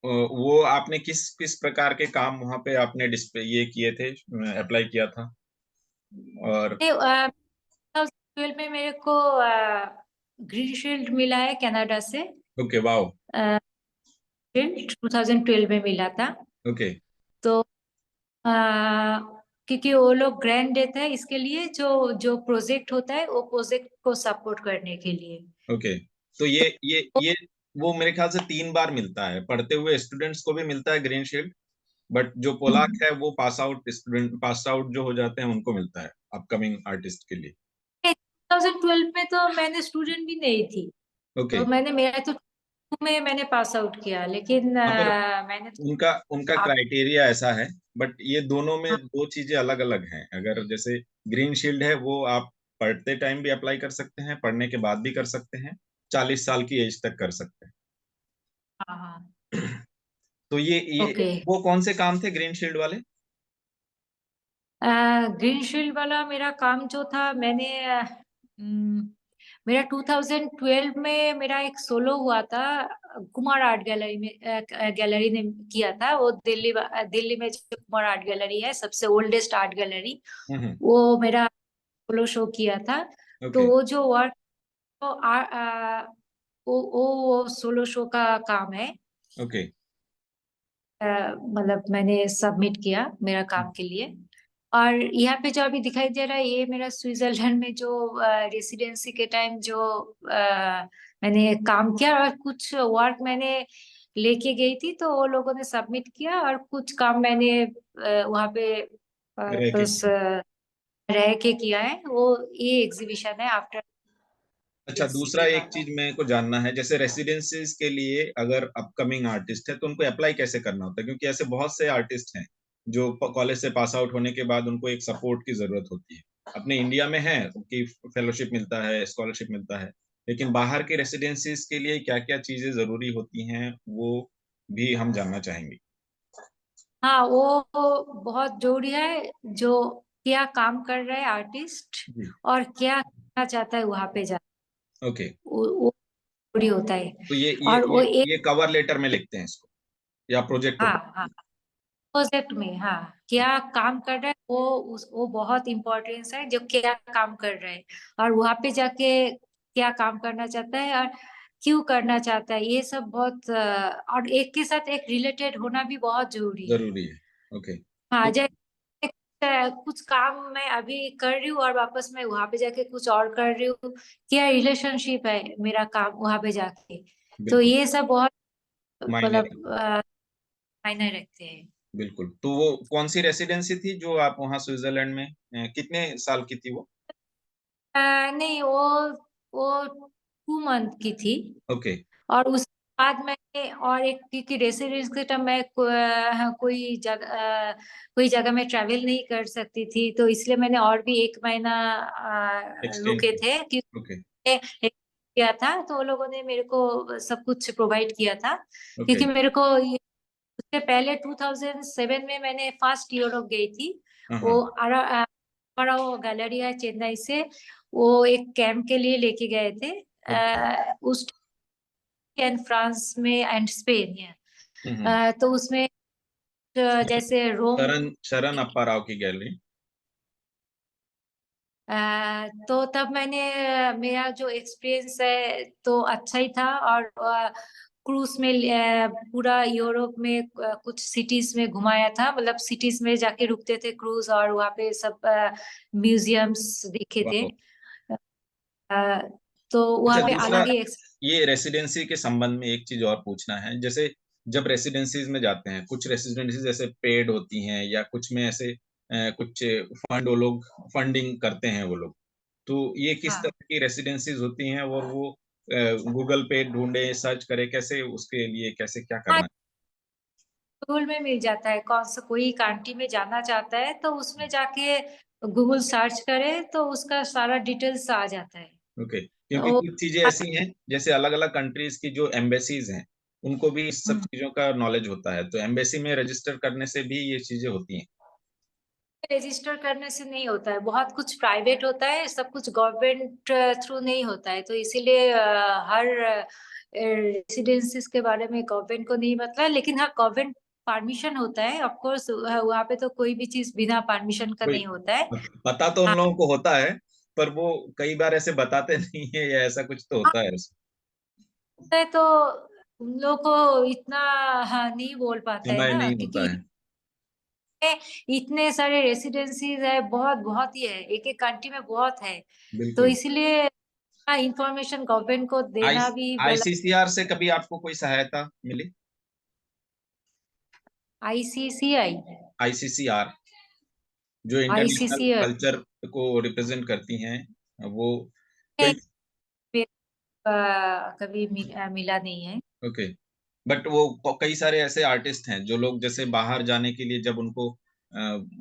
वो आपने किस किस प्रकार के काम वहां पे आपने डिस्प्ले ये किए थे, अप्लाई किया था। और 2012 में मेरे को ग्रीन शील्ड मिला है कनाडा से। Okay, wow. 2012 में मिला था। ओके। तो क्योंकि वो लोग ग्रांट देते हैं इसके लिए, जो जो प्रोजेक्ट होता है वो प्रोजेक्ट को सपोर्ट करने के लिए। ओके, तो ये वो मेरे ख्याल से 3 बार मिलता है, पढ़ते हुए स्टूडेंट्स को भी मिलता है ग्रीन शील्ड, बट जो पोलाक है वो पास आउट जो हो जाते हैं उनको मिलता है, अपकमिंग आर्टिस्ट के लिए। 2012 में तो मैंने स्टूडेंट भी नहीं थी। ओके। तो मैंने, मेरा तो 2 में मैंने पास आउट किया, लेकिन हाँ, पर मैंने तो उनका उनका आप, क्राइटेरिया ऐसा है, बट ये दोनों में हाँ दो चीजें अलग अलग हैं। अगर जैसे ग्रीन शील्ड है वो आप पढ़ते टाइम भी अप्लाई कर सकते हैं, पढ़ने के बाद भी कर सकते हैं, 40 साल की एज तक कर सकते हाँ हाँ। हैं। तो ये ओके। वो कौन से काम थे ग्रीन शील्ड वाले। ग्रीन शील्ड वाला मेरा काम जो था, मैंने हम्म, मेरा 2012 में मेरा एक सोलो हुआ था, कुमार आर्ट गैलरी में, गैलरी ने किया था वो, दिल्ली में जो कुमार आर्ट गैलरी है, सबसे ओल्डेस्ट आर्ट गैलरी, हम्म। वो मेरा सोलो शो किया था। तो ओके। वो जो वर्क, वो वो सोलो शो का काम है। ओके। मतलब मैंने सबमिट किया मेरा काम के लिए। और यहाँ पे जो अभी दिखाई दे रहा है, ये मेरा स्विट्जरलैंड में जो रेसिडेंसी के टाइम जो मैंने काम किया, और कुछ वर्क मैंने लेके गई थी, तो वो लोगों ने सबमिट किया, और कुछ काम मैंने वहाँ पे रह के बस रह के किया है। वो ये एग्जीबिशन है आफ्टर अच्छा, दूसरा सिटी एक वाला। चीज मेरे को जानना है, जैसे रेसिडेंसीज के लिए अगर अपकमिंग आर्टिस्ट है तो उनको अप्लाई कैसे करना होता है, क्योंकि ऐसे बहुत से आर्टिस्ट हैं जो कॉलेज से पास आउट होने के बाद उनको एक सपोर्ट की जरूरत होती है। अपने इंडिया में है कि फेलोशिप मिलता है, स्कॉलरशिप मिलता है, लेकिन बाहर के रेसिडेंसीज के लिए क्या क्या चीजें जरूरी होती हैं वो भी हम जानना चाहेंगे। हाँ, वो बहुत जरूरी है, जो क्या काम कर रहा है आर्टिस्ट, जी। और क्या करना चाहता है वहां पे जा, ओके। वो जरूरी होता है। तो ये ये और वो ये एक, ये कवर लेटर में लिखते हैं इसको, या प्रोजेक्ट हाँ प्रपोजल। हाँ, प्रोजेक्ट में, हाँ, क्या काम कर रहा है वो, वो बहुत इम्पोर्टेंस है, जो क्या काम कर रहा है, और वहां पे जाके क्या काम करना चाहता है, और क्यों करना चाहता है, ये सब बहुत और एक के साथ एक रिलेटेड होना भी बहुत जरूरी है। जरूरी है। ओके। हाँ, तो जैसे कुछ काम मैं अभी कर रही हूँ और वापस मैं वहां पे जाके कुछ और कर रही हूँ, क्या रिलेशनशिप है मेरा काम वहां पे जाके। तो बिल्कुल, ये सब बहुत मायने मतलब रखता है। मायने रखते हैं। बिल्कुल, तो वो कौन सी रेसिडेंसी थी जो आप वहाँ स्विट्जरलैंड में कितने साल की थी वो। नहीं, वो 2 मंथ की थी। ओके। और उसके बाद मैं और एक क्योंकि रेसिडेंस के टाइम मैं कोई जगह में ट्रैवल नहीं कर सकती थी, तो इसलिए मैंने और भी 1 महीना एक्सटेंड रुके थे, ओके, क्योंकि किया था तो वो लोगों ने मेरे को सब कुछ प्रोवाइड किया था। ओके। क्योंकि मेरे को उससे पहले 2007 में मैंने फर्स्ट यूरोप गई थी। हाँ, वो हाँ। बड़ा वो गैलरी है चेन्नई से, वो एक कैंप के लिए लेके गए थे। ओके। उस एंड फ्रांस में एंड स्पेन है। हुँ, हुँ। तो उसमें जैसे रोम, शरण शरण अप्पा राव की गैलरी। तो तब मेरा जो एक्सपीरियंस है तो अच्छा ही था। और क्रूज में पूरा यूरोप में कुछ सिटीज में घुमाया था, मतलब सिटीज में जाके रुकते थे क्रूज, और वहाँ पे सब म्यूजियम्स देखे थे। वाओ! अ, तो अच्छा, वहाँ पे दूसरा अलग ही ये रेसिडेंसी के संबंध में एक चीज़ और पूछना है। जैसे जब रेसिडेंसीज़ में जाते हैं, कुछ रेसिडेंसीज़ ऐसे पेड होती हैं या कुछ में ऐसे कुछ फंड वो लोग फंडिंग करते हैं वो लोग। तो ये किस हाँ, तरह की रेसिडेंसीज़ होती हैं और वो गूगल पे ढूँढे, सर्च करें, कैसे उसके लिए कैसे क्या हाँ, करना गूगल में मिल जाता है। कौन सा कोई कंट्री में जाना चाहता है तो उसमें जाके गूगल सर्च करे तो उसका सारा डिटेल्स आ जाता है। है? ओके, क्योंकि तो कुछ चीज़ें ऐसी हैं, जैसे अलग-अलग कंट्रीज़ की जो एम्बेसीज़ हैं, उनको भी इस सब हम्म, चीज़ों का नॉलेज होता है। तो एम्बेसी में रजिस्टर करने से भी ये चीज़ें होती हैं। रजिस्टर करने से नहीं होता है, बहुत कुछ प्राइवेट होता है, सब कुछ गवर्नमेंट थ्रू नहीं होता है। तो इसीलिए हर रेसिडेंसीज के बारे में गवर्नमेंट को नहीं पता है, लेकिन हाँ गवर्नमेंट परमिशन होता है ऑफ कोर्स। वहाँ पे तो कोई भी चीज बिना परमिशन का वही, नहीं होता है। पता तो उन हाँ, लोगों को होता है, पर वो कई बार ऐसे बताते नहीं हैं या ऐसा कुछ तो होता है उसमें। होता है तो उन लोग को इतना, हाँ, नहीं बोल पाता है समय ना, नहीं होता क्योंकि है। इतने सारे रेसिडेंसीज है, बहुत बहुत ही है, एक एक कंट्री में बहुत है। तो बिल्कुल। इसलिए इंफॉर्मेशन गवर्नमेंट को आई देना भी मतलब। आईसीसीआर से कभी आपको कोई सहायता मिली? आईसीसीआई, आईसीसीआर जो इंटरनेशनल आईसीसीआई कल्चर को रिप्रेजेंट करती हैं, वो कई कभी मिला नहीं है। ओके, बट वो कई सारे ऐसे आर्टिस्ट हैं जो लोग जैसे बाहर जाने के लिए जब उनको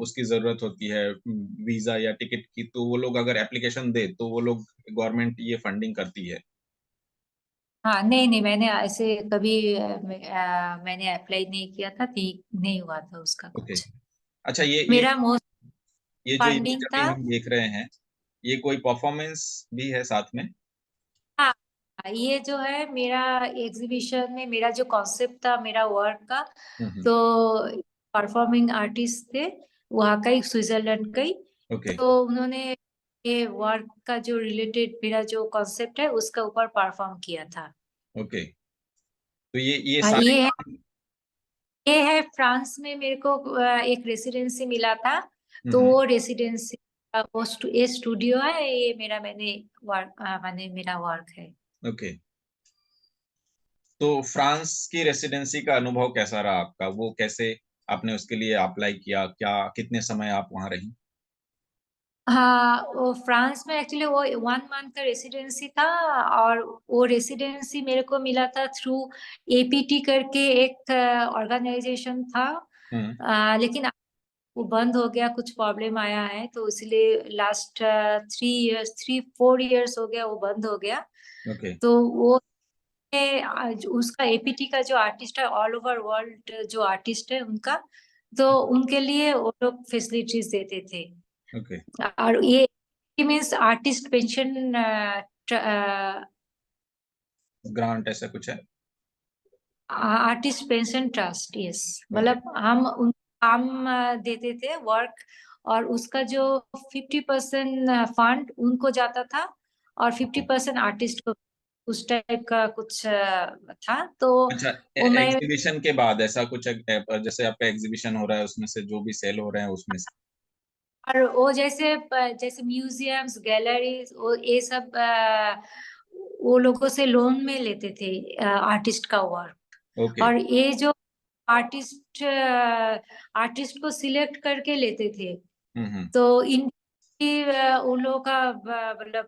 उसकी ज़रूरत होती है वीज़ा या टिकट की, तो वो लोग अगर एप्लीकेशन दें, तो वो लोग गवर्नमेंट ये फंडिंग करती है। हाँ, नहीं नहीं, मैंने ऐसे कभी मैंने अप्लाई नहीं किया था, ठीक नहीं हुआ था उसका ओके। कुछ। अच्छा, मेरा मोस्ट ये जो इमेज फंडिंग अभी था। हम देख रहे हैं, ये कोई परफॉर्मेंस भी है साथ में? हाँ, ये जो है मेरा एग्जीबिशन में मेरा जो कॉन्सेप्ट था मेरा वर्क का, हुँ, हुँ। तो परफॉर्मिंग आर्टिस्ट थे वहाँ का ही, स्विट्जरलैंड का ही। ओके, तो उन्होंने ये वर्क का जो रिलेटेड मेरा जो कॉन्सेप्ट है उसका ऊपर परफॉर्म किया था। ओके। तो ये हाँ, सारे काम ये है फ्रांस में मेरे को एक रेसिडेंसी मिला था। हुँ, तो हुँ। वो रेसिडेंसी ये स्टूडियो है, ये मैंने वर्क मैंने मेरा वर्क है। ओके। तो फ्रांस की रेसिडेंसी का अनुभव कैसा रहा आपका? वो कैसे आपने उसके लिए अप्लाई किया? क्या कितने समय आप वहाँ रहीं? हाँ, वो फ्रांस में एक्चुअली वो 1 मंथ का रेसिडेंसी था। और वो रेसिडेंसी मेरे को मिला था थ्रू एपीटी करके एक ऑर्गेनाइजेशन था। हुँ, लेकिन वो बंद हो गया, कुछ प्रॉब्लम आया है, तो इसलिए लास्ट 3 4 इयर्स हो गया वो बंद हो गया। ओके, तो वो उसका एपीटी का जो आर्टिस्ट है, ऑल ओवर वर्ल्ड जो आर्टिस्ट है उनका, तो उनके लिए वो लोग फैसिलिटीज देते थे। ओके। और ये मीन्स आर्टिस्ट पेंशन, ग्रांट ऐसा कुछ है? Artist pension trust, yes. Okay, मतलब हम देते थे वर्क, और उसका जो 50% फंड उनको जाता था और ओके। 50% आर्टिस्ट को, उस टाइप का कुछ था। तो अच्छा, वो मैं, एग्ज़िबिशन के बाद ऐसा कुछ जैसे आपका एग्ज़िबिशन हो रहा है, उसमें से जो भी सेल हो रहे हैं, उसमें से और वो जैसे म्यूजियम्स, गैलरीज, वो ये सब वो लोगों से लोन में लेते थे आर्टिस्ट का वर्क। ओके। और ये जो आर्टिस्ट आर्टिस्ट को सिलेक्ट करके लेते थे, हुँ, हुँ। तो इन उन लोगों का मतलब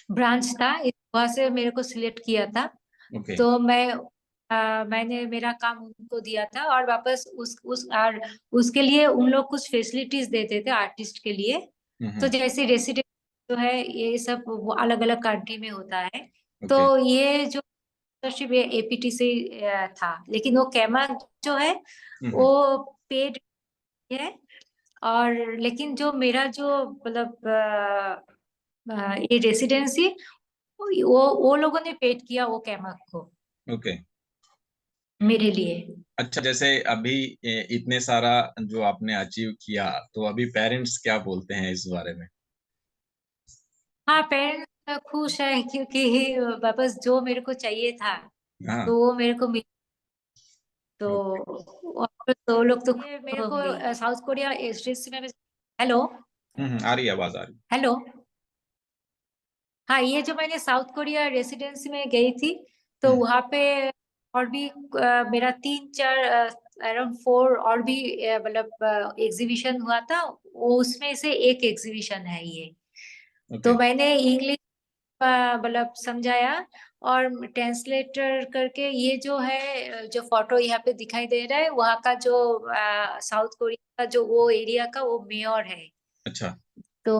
ब्रांच था, वहां से मेरे को सिलेक्ट किया था। ओके। तो मैंने मेरा काम उनको दिया था, और वापस उस और उसके लिए उन लोग कुछ फैसिलिटीज देते थे आर्टिस्ट के लिए। तो हम्म। जैसे रेसिडेंट जो है ये सब वो अलग अलग कंट्री में होता है। तो ओके। ये जो स्कॉलरशिप ये एपीटी से था, लेकिन वो कैमा जो है हम्म। वो पेड है। और लेकिन जो मेरा जो मतलब ये रेसिडेंसी, वो लोगों ने पेड किया वो कैमक को ओके। मेरे लिए। अच्छा, जैसे अभी इतने सारा जो आपने अचीव किया, तो अभी पेरेंट्स क्या बोलते हैं इस बारे में? हाँ, पेरेंट्स खुश है क्योंकि वापस जो मेरे को चाहिए था हाँ। तो वो मेरे को मिल। तो ओके। और तो लोग तो ये मेरे को साउथ कोरिया एसडीसी में। हेलो। आ रही है, आवाज आ रही हेलो। हाँ, ये जो मैंने साउथ कोरिया रेसिडेंसी में गई थी, है। तो वहाँ पे और भी मेरा 3 4 अराउंड 4 और भी मतलब एग्जीबिशन हुआ था, वो उसमें से एक एग्जीबिशन है ये। तो ओके। मैंने इंग्लिश मतलब समझाया, और ट्रांसलेटर करके ये जो है जो फोटो यहाँ पे दिखाई दे रहा है वहाँ का जो साउथ कोरिया का जो वो एरिया का वो मेयर है। अच्छा। तो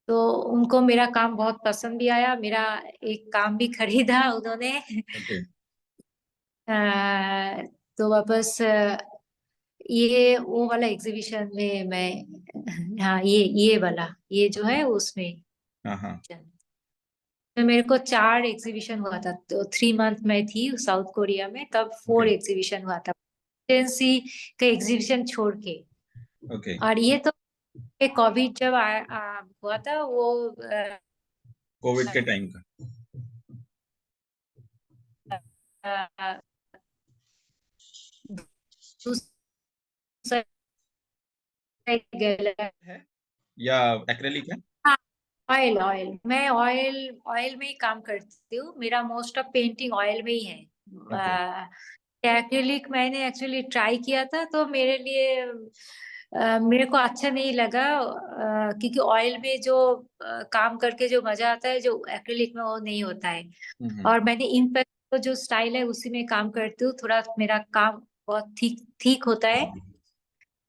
तो उनको मेरा काम बहुत पसंद भी आया, मेरा एक काम भी खरीदा उन्होंने। ओके। अ, तो वापस ये वो वाला एग्जीबिशन में मैं, हाँ ये वाला ये जो है उसमें। हाँ हाँ। तो मेरे को 4 एग्जीबिशन हुआ था, तो 3 मंथ में थी साउथ कोरिया में, तब ओके। 4 एग्जीबिशन हुआ था एजेंसी का एग्जीबिशन छोड़ के। ओके। और ये तो कोविड जब हुआ था वो कोविड के टाइम का। अ, दूसरा गैलरी। है या एक्रेलिक है? हाँ, ऑयल ऑयल मैं ऑयल ऑयल में ही काम करती हूँ, मेरा मोस्ट ऑफ पेंटिंग ऑयल में ही है। ओके। एक्रिलिक मैंने एक्चुअली ट्राई किया था, तो मेरे लिए मेरे को अच्छा नहीं लगा, क्योंकि ऑयल में जो काम करके जो मजा आता है जो एक्रिलिक में वो नहीं होता है। हम्म। और मैंने इम्पैक्ट जो स्टाइल है उसी में काम करती हूँ, थोड़ा मेरा काम बहुत ठीक ठीक होता है।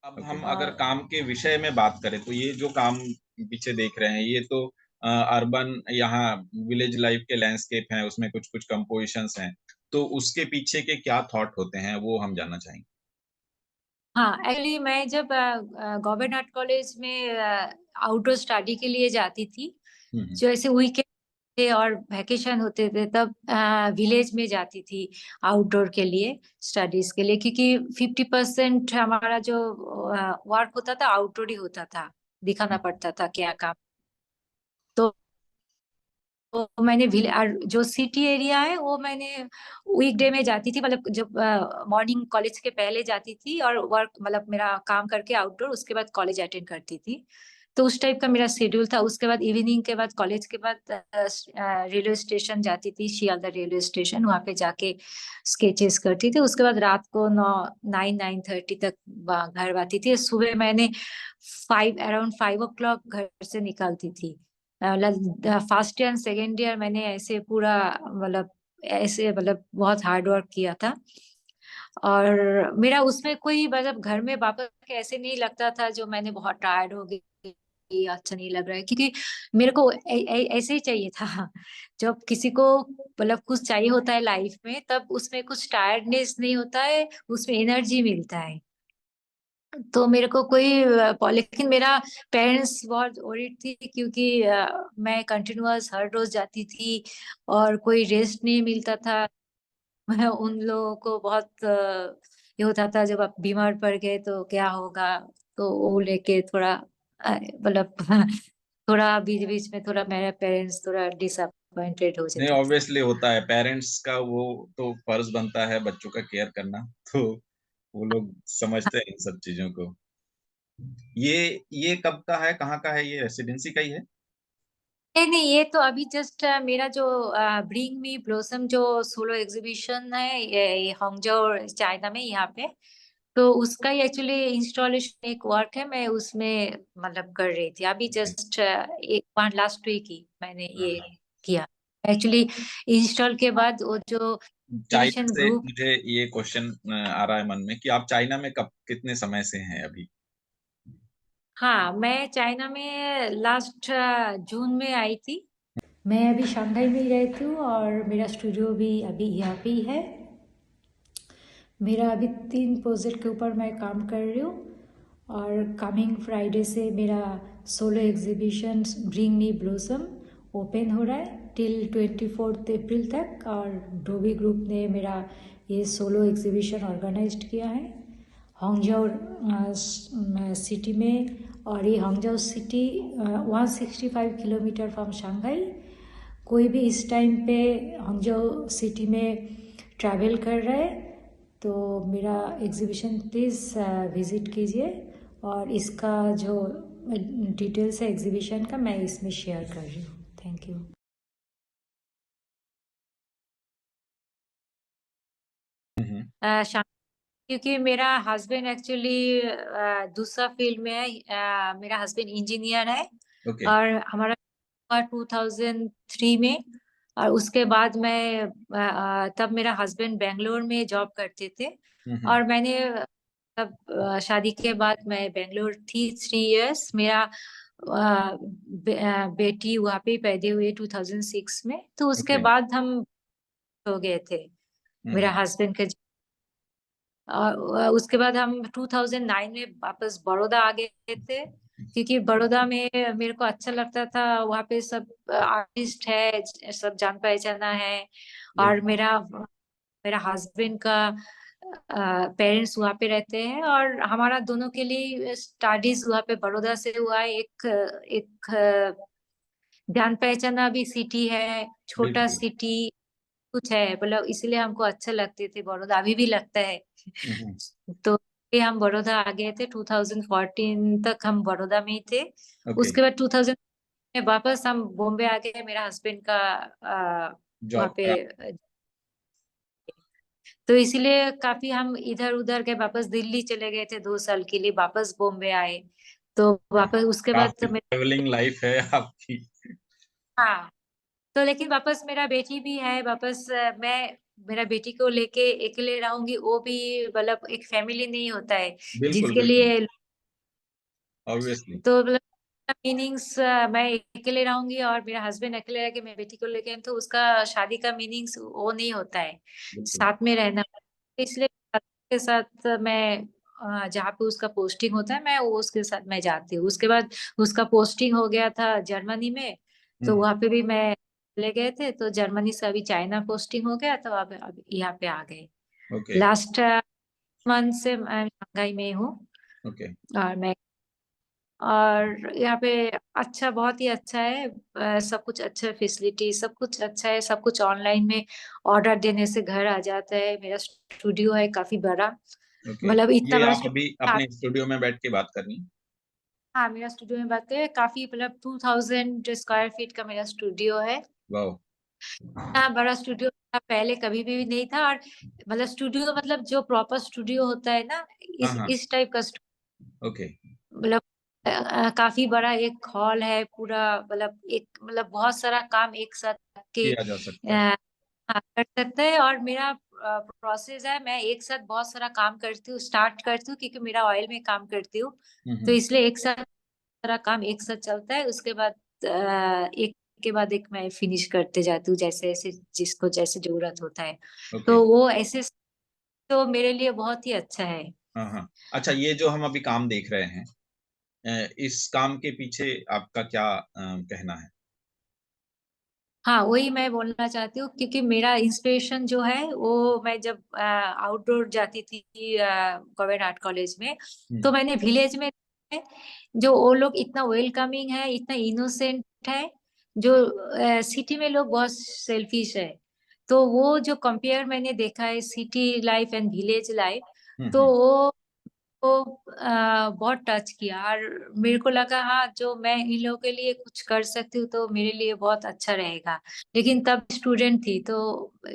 अब हम अगर और काम के विषय में बात करें, तो ये जो काम पीछे देख रहे हैं, ये तो अर्बन, यहाँ विलेज लाइफ के लैंडस्केप हैं, उसमें कुछ कुछ कंपोजिशंस हैं। तो उसके पीछे के क्या थॉट होते हैं, वो हम जानना चाहेंगे। हाँ, एक्चुअली मैं जब गवर्नमेंट आर्ट कॉलेज में आउटडोर स्टडी के लिए जाती थी, हम्म। जो ऐसे वीकेंड थे और वैकेशन होते थे, तब विलेज में जाती थी आउटडोर के लिए, स्टडीज के लिए, क्योंकि 50% हमारा जो वर्क होता था आउटडोर ही होता था, दिखाना पड़ता था क्या काम। तो तो मैंने और जो सिटी एरिया है वो मैंने वीकडे में जाती थी, मतलब जब मॉर्निंग कॉलेज के पहले जाती थी, और वर्क मतलब मेरा काम करके आउटडोर, उसके बाद कॉलेज अटेंड करती थी। तो उस टाइप का मेरा शेड्यूल था। उसके बाद इवनिंग के बाद कॉलेज के बाद रेलवे स्टेशन जाती थी, शियालदह रेलवे स्टेशन, वहां पे जाके स्केचेस करती थी। उसके बाद रात को 9 9 9:30 तक घर आती थी। सुबह मैंने अराउंड 5 o'clock घर से निकलती थी। फर्स्ट ईयर सेकेंड ईयर मैंने ऐसे पूरा मतलब ऐसे मतलब बहुत हार्ड वर्क किया था। और मेरा उसमें कोई मतलब घर में वापस के ऐसे नहीं लगता था जो मैंने बहुत टायर्ड हो गई, अच्छा नहीं लग रहा है, क्योंकि मेरे को ऐसे ही चाहिए था। जब किसी को मतलब कुछ चाहिए होता है लाइफ में, तब उसमें कुछ टायर्डनेस नहीं होता है, उसमें एनर्जी मिलता है। तो मेरे को कोई लेकिन मेरा पेरेंट्स बहुत वरीड थी, क्योंकि मैं कंटिन्यूअस हर रोज जाती थी और कोई रेस्ट नहीं मिलता था। मैं उन लोगों को बहुत ये होता था जब आप बीमार पड़ गए तो क्या होगा। तो वो लेके थोड़ा मतलब थोड़ा बीच बीच में थोड़ा मेरे पेरेंट्स थोड़ा डिसअपॉइंटेड हो नहीं, जाते थे। ऑब्वियसली होता है, पेरेंट्स का वो तो फर्ज बनता है बच्चों का केयर करना। तो वो लोग समझते हैं इन सब चीजों को। ये कब का है, कहाँ का है, ये रेसिडेंसी का ही है? नहीं नहीं, ये तो अभी जस्ट मेरा जो ब्रिंग मी ब्लॉसम जो सोलो एग्जीबिशन है, ये हांगजो चाइना में यहाँ पे, तो उसका ही एक्चुअली इंस्टॉलेशन एक वर्क है, मैं उसमें मतलब कर रही थी अभी ओके। जस्ट एक लास्ट वीक ही मैंने हाँ ये हाँ। किया। एक्चुअली इंस्टॉल के बाद वो जो चाइना एक्टिवेशन से ग्रुप। मुझे ये क्वेश्चन आ रहा है मन में कि आप चाइना में कब कितने समय से हैं अभी? हाँ, मैं चाइना में लास्ट जून में आई थी। मैं अभी शंघाई में ही रहती हूँ और मेरा स्टूडियो भी अभी यहाँ पे ही है। मेरा अभी 3 प्रोजेक्ट के ऊपर मैं काम कर रही हूँ और कमिंग फ्राइडे से मेरा solo exhibition bring me blossom open हो रहा है टिल 24 अप्रैल तक। और डोबी ग्रुप ने मेरा ये सोलो एग्जीबिशन ऑर्गेनाइज्ड किया है हांगझाओ सिटी में। और ये Hangzhou city 165 kilometre from Shanghai. कोई भी इस टाइम पे हांगझाओ सिटी में ट्रैवल कर रहा है तो मेरा एग्जीबिशन प्लीज़ विज़िट कीजिए। और इसका जो डिटेल्स है एग्जीबिशन का मैं इसमें शेयर कर रही हूँ। Thank you. क्योंकि मेरा हस्बैंड एक्चुअली दूसरा फील्ड में है। मेरा हस्बैंड इंजीनियर है ओके। और हमारा 2003 में। और उसके बाद मैं तब मेरा हस्बैंड बेंगलोर में जॉब करते थे और मैंने तब शादी के बाद मैं बेंगलोर थी 3 इयर्स। मेरा बेटी वहाँ पे पैदा हुई 2006 में। तो उसके ओके। बाद हम हो गए थे मेरा हस्बैंड के। और उसके बाद हम 2009 में वापस बड़ौदा आ गए थे क्योंकि बड़ौदा में मेरे को अच्छा लगता था। वहाँ पे सब आर्टिस्ट है, सब जान पहचाना है। और बिल्कुल। मेरा मेरा हस्बैंड का पेरेंट्स वहाँ पे रहते हैं और हमारा दोनों के लिए स्टडीज वहाँ पे बड़ौदा से हुआ है। एक एक जान पहचाना भी सिटी है, छोटा बिल्कुल। सिटी कुछ है, मतलब इसलिए हमको अच्छा लगते थे बड़ौदा, अभी भी लगता है। तो ये हम बड़ौदा आ गए थे 2014 तक हम बड़ौदा में ही थे। ओके। उसके बाद 2000 में वापस हम बॉम्बे आ गए। मेरा हस्बैंड का वहाँ जॉब पे करा। तो इसीलिए काफी हम इधर उधर के वापस दिल्ली चले गए थे 2 साल के लिए, वापस बॉम्बे आए। तो वापस उसके बाद तो काफी ट्रेवलिंग लाइफ है आपकी। हाँ, तो लेकिन वापस मेरा बेटी भी है वापस। मैं मेरा बेटी को लेके अकेले रहूंगी वो भी मतलब एक फैमिली नहीं होता है बिल्कुल जिसके बिल्कुल। लिए। ऑब्वियसली। तो मतलब मीनिंग्स मैं अकेले रहूंगी और मेरा हस्बैंड अकेले रह के मेरे बेटी को लेके, तो उसका शादी का मीनिंग्स वो नहीं होता है, बिल्कुल। साथ में रहना। इसलिए के साथ मैं जहाँ पे उसका पोस्टिंग होता है मैं वो उसके साथ मैं जाती हूँ। उसके बाद उसका पोस्टिंग हो गया था जर्मनी में, तो वहां पे भी मैं ले गए थे। तो जर्मनी से अभी चाइना पोस्टिंग हो गया तो अब यहाँ पे आ गए। ओके। लास्ट मंथ से मैं शंघाई में हूँ। ओके। और मैं और यहाँ पे अच्छा, बहुत ही अच्छा है। सब कुछ अच्छा है, फैसिलिटी सब कुछ अच्छा है। सब कुछ ऑनलाइन में ऑर्डर देने से घर आ जाता है। मेरा स्टूडियो है काफी बड़ा, ओके। मतलब इतना ये बड़ा आप अभी स्टूडियो। अपने स्टूडियो में बैठ के बात कर रही हैं? हाँ, मेरा स्टूडियो में बात करें काफी, मतलब 2000 स्क्वायर फीट का मेरा स्टूडियो है। वाह। इतना बड़ा स्टूडियो पहले कभी भी नहीं था। और मतलब स्टूडियो मतलब जो प्रॉपर स्टूडियो होता है ना, हाँ हाँ। इस टाइप का ओके। मतलब काफी बड़ा एक हॉल है पूरा। मतलब एक मतलब बहुत सारा काम एक साथ के किया जा सकता है। कर सकते हैं। और मेरा प्रोसेस है, मैं एक साथ बहुत सारा काम करती हूँ, स्टार्ट करती हूँ क्योंकि मेरा ऑयल में काम करती हूँ। तो हम्म। इसलिए एक साथ सारा काम एक साथ चलता है। उसके बाद एक के बाद एक मैं फिनिश करते जाती हूँ जैसे जैसे जिसको जैसे जरूरत होता है। ओके। तो वो ऐसे तो मेरे लिए बहुत ही अच्छा है। हाँ हाँ। अच्छा, ये जो हम अभी काम देख रहे हैं, इस काम के पीछे आपका क्या कहना है? हाँ, वही मैं बोलना चाहती हूँ क्योंकि मेरा इंस्पिरेशन जो है वो मैं जब आउटडोर जाती थी गवर्नमेंट आर्ट कॉलेज में, तो मैंने विलेज में जो वो लोग इतना वेलकमिंग है, इतना इनोसेंट है। जो सिटी में लोग बहुत सेल्फिश है। तो वो जो कंपेयर मैंने देखा है city life and village life, तो हम्म। वो बहुत टच किया। और मेरे को लगा हाँ, जो मैं इन लोगों के लिए कुछ कर सकती हूँ तो मेरे लिए बहुत अच्छा रहेगा। लेकिन तब स्टूडेंट थी तो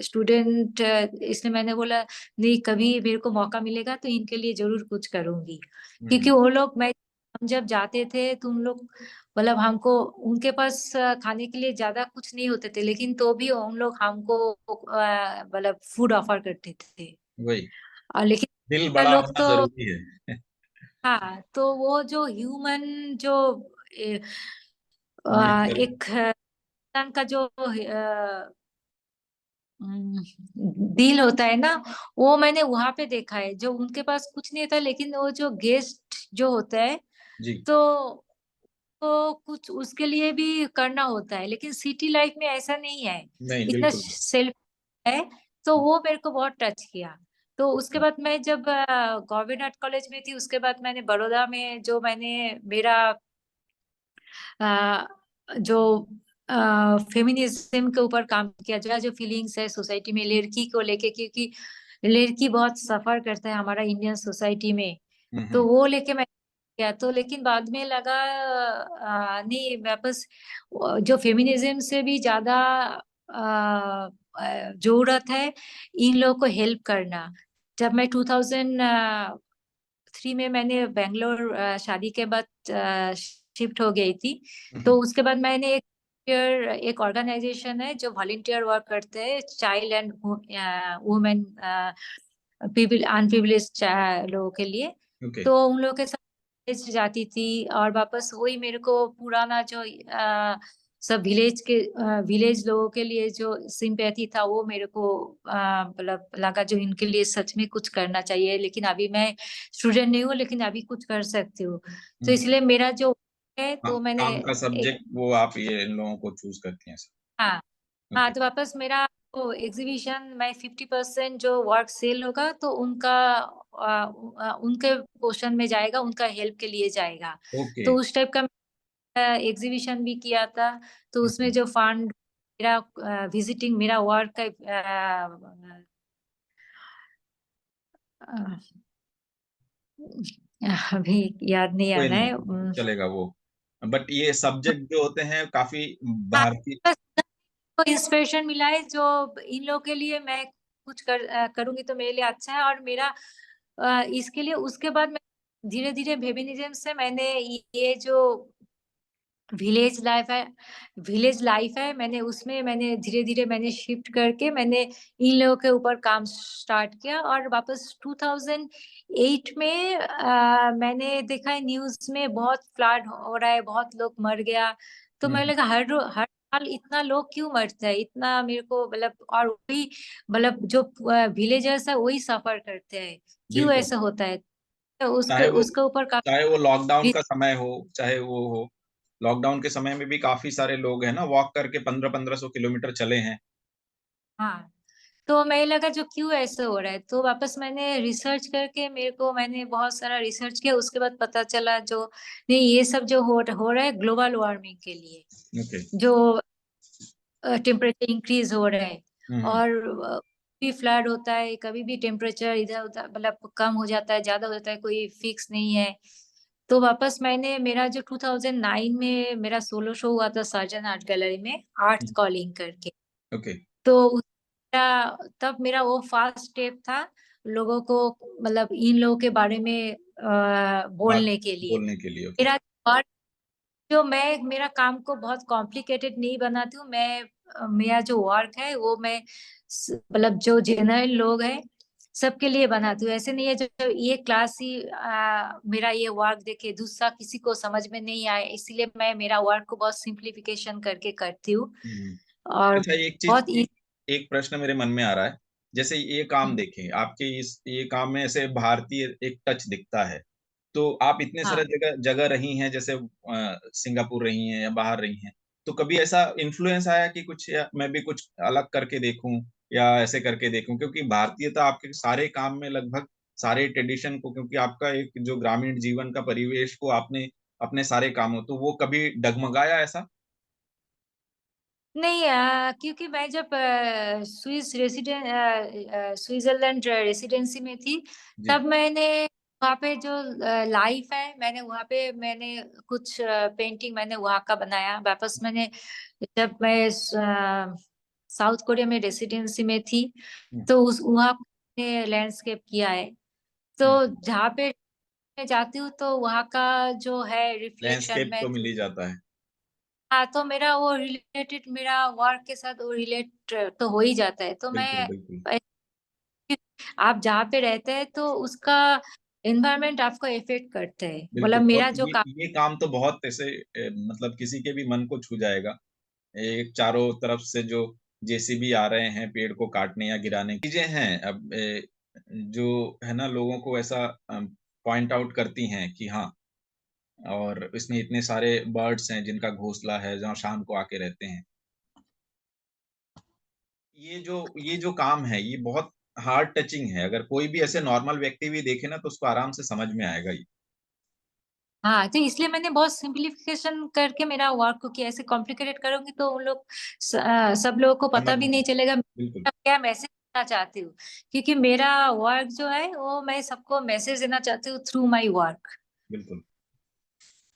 स्टूडेंट, इसलिए मैंने बोला नहीं, कभी मेरे को मौका मिलेगा तो इनके लिए जरूर कुछ करूंगी। क्योंकि हम्म। वो लोग मैं जब जाते थे तो उन लोग मतलब हमको उनके पास खाने के लिए ज्यादा कुछ नहीं होते थे, लेकिन तो भी उन लोग हमको मतलब फूड ऑफर करते थे। वही, और दिल लेकिन बड़ा लोग होना तो जरूरी है। हाँ, तो वो जो ह्यूमन जो ए, नेचर। एक इंसान का जो दिल होता है ना, वो मैंने वहां पे देखा है। जो उनके पास कुछ नहीं था, लेकिन वो जो गेस्ट जो होता है, जी। तो कुछ उसके लिए भी करना होता है। लेकिन सिटी लाइफ में ऐसा नहीं है, नहीं, इतना बिल्कुल। सेल्फ है। तो वो मेरे को बहुत टच किया। तो उसके बाद मैं जब गवर्नमेंट आर्ट कॉलेज में थी, उसके बाद मैंने बड़ौदा में जो मैंने मेरा अ, जो फेमिनिज्म के ऊपर काम किया, जो फीलिंग्स है सोसाइटी में लड़की को लेके, क्योंकि लड़की बहुत सफर करता है हमारा इंडियन सोसाइटी में। तो हम्म। वो लेके मैं किया। तो लेकिन बाद में लगा नहीं, वापस जो फेमिनिज्म से भी ज्यादा जरूरत है इन लोगों को हेल्प करना। जब मैं 2003 में मैंने बेंगलोर शादी के बाद शिफ्ट हो गई थी। तो हम्म। उसके बाद मैंने एक ऑर्गेनाइजेशन है जो वॉलेंटियर वर्क करते हैं child and women people unprivileged लोगों के लिए। ओके। तो उन लोगों के साथ विलेज जाती थी, और वापस वही मेरे को पुराना जो सब विलेज लोगों के लिए जो सिंपैथी था, वो मेरे को मतलब लगा जो इनके लिए सच में कुछ करना चाहिए। लेकिन अभी मैं स्टूडेंट नहीं हूँ, लेकिन अभी कुछ कर सकती हूँ। तो हम्म। इसलिए मेरा जो है, हाँ, तो मैंने काम का एक, सब्जेक्ट वो आप ये इन लोगों को चूज करती हैं। हाँ हाँ, ओके। तो वापस मेरा वो एग्जीबिशन में 50% जो वर्क सेल होगा तो उनका उनके पोर्शन में जाएगा, उनका हेल्प के लिए जाएगा। ओके। तो उस टाइप का एग्जीबिशन भी किया था। तो उसमें हम्म। जो फंड मेरा विजिटिंग मेरा वर्क का अभी याद नहीं आ कोई रहा नहीं, है। चलेगा वो। बट ये सब्जेक्ट जो होते हैं काफी हाँ, भारतीय। बस को इंस्पिरेशन मिला है जो इन लोगों के लिए मैं कुछ करूंगी तो मेरे लिए अच्छा है। और मेरा इसके लिए उसके बाद मैं धीरे धीरे फेमिनिज्म से मैंने ये जो विलेज लाइफ है, मैंने उसमें मैंने धीरे धीरे मैंने शिफ्ट करके मैंने इन लोगों के ऊपर काम स्टार्ट किया। और वापस 2008 में मैंने देखा है न्यूज में बहुत फ्लड हो रहा है, बहुत लोग मर गया। तो मैं हम्म। लगा हर साल इतना लोग क्यों मरता है, इतना मेरे को मतलब। और वही मतलब जो विलेजर्स है वही सफर करते हैं, क्यों बिल्कुल। ऐसा होता है। तो उसके चाहे वो उसके ऊपर चाहे वो लॉकडाउन काफी, का समय हो, चाहे वो हो, लॉकडाउन के समय में भी काफी सारे लोग हैं ना, वॉक करके 1500-1500 किलोमीटर चले हैं। हाँ। तो मैं लगा जो क्यों ऐसे हो रहा है, तो वापस मैंने रिसर्च करके मैंने बहुत सारा रिसर्च किया। उसके बाद पता चला जो नहीं, ये सब जो हो रहा है ग्लोबल वार्मिंग के लिए, ओके। जो टेम्परेचर इंक्रीज हो रहा है। हम्म। और भी फ्लड होता है, कभी भी टेम्परेचर इधर उधर मतलब कम हो जाता है, ज्यादा हो जाता है, कोई फिक्स नहीं है। तो वापस मैंने मेरा जो 2009 में मेरा सोलो शो हुआ था सर्जन आर्ट गैलरी में, आर्ट कॉलिंग करके। ओके। तो तब मेरा वो फर्स्ट स्टेप था लोगों को मतलब इन लोगों के बारे में बात बोलने के लिए। बोलने के लिए। ओके। मेरा और जो मैं मेरा काम को बहुत कॉम्प्लिकेटेड नहीं बनाती हूँ मैं। मेरा जो वर्क है वो मैं मतलब जो जनरल लोग हैं सबके लिए बनाती हूँ। ऐसे नहीं है जो ये क्लास ही मेरा ये वर्क देखे दूसरा किसी को समझ में नहीं आए, इसलिए मैं मेरा वर्क को बहुत सिंप्लीफिकेशन करके करती हूँ। हम्म। और अच्छा, एक चीज, बहुत एक प्रश्न मेरे मन में आ रहा है। जैसे ये काम देखें, आपके इस ये काम में ऐसे भारतीय एक टच दिखता है। तो आप इतने सारे हाँ। जगह जगह रही हैं, जैसे सिंगापुर रही हैं या बाहर रही हैं। तो कभी ऐसा इन्फ्लुएंस आया कि कुछ या मैं भी कुछ अलग करके देखूं या ऐसे करके देखूं, क्योंकि भारतीयता आपके सारे काम में लगभग सारे ट्रेडिशन को, क्योंकि आपका एक जो ग्रामीण जीवन का परिवेश को आपने अपने सारे कामों, तो वो कभी डगमगाया ऐसा? नहीं क्योंकि मैं जब स्विट्जरलैंड रेसिडेंसी में थी, जी। तब मैंने वहाँ पे जो लाइफ है मैंने वहाँ पे मैंने कुछ पेंटिंग मैंने वहाँ का बनाया। वापस मैंने जब मैं साउथ कोरिया में रेसिडेंसी में थी, हम्म। तो उस वहाँ ने लैंडस्केप किया है। तो हम्म। जहाँ पे मैं जाती हूँ तो वहाँ का जो है रिफ्लेक्शन लैंडस्केप मैं तो मिल ही जाता है। हाँ, तो मेरा वो रिलेटेड मेरा वर्क के साथ वो रिलेट तो हो ही जाता है। तो बिल्कुल, मैं बिल्कुल। आप जहाँ पे रहते हैं तो उसका एनवायरनमेंट आपको इफेक्ट करता है। मतलब बिल्कुल और मेरा जो काम ये काम तो बहुत ऐसे मतलब किसी के भी मन को छू जाएगा। एक चारों तरफ से जो जेसीबी आ रहे हैं पेड़ को काटने या गिराने की चीज़ें हैं अब जो है ना लोगों को ऐसा पॉइंट आउट करती हैं कि हाँ और इसमें इतने सारे बर्ड्स हैं जिनका घोंसला है, जहाँ शाम को आके रहते हैं। ये जो काम है, ये बहुत हार्ट टचिंग है। अगर कोई भी ऐसे नॉर्मल व्यक्ति भी देखे ना, तो उसको आराम से समझ में आएगा ये। हाँ, तो इसलिए मैंने बहुत सिंप्लीफिकेशन करके मेरा वर्क को किया। ऐसे कॉम्प्लिकेटेड करूँगी तो उन लोग सब लोगों को समझ पता भी नहीं नहीं पाएगा। चलेगा बिल्कुल, मैं क्या मैसेज देना चाहती हूँ। क्योंकि मेरा वर्क जो है वो मैं सबको मैसेज देना चाहती हूँ थ्रू माय वर्क। बिल्कुल,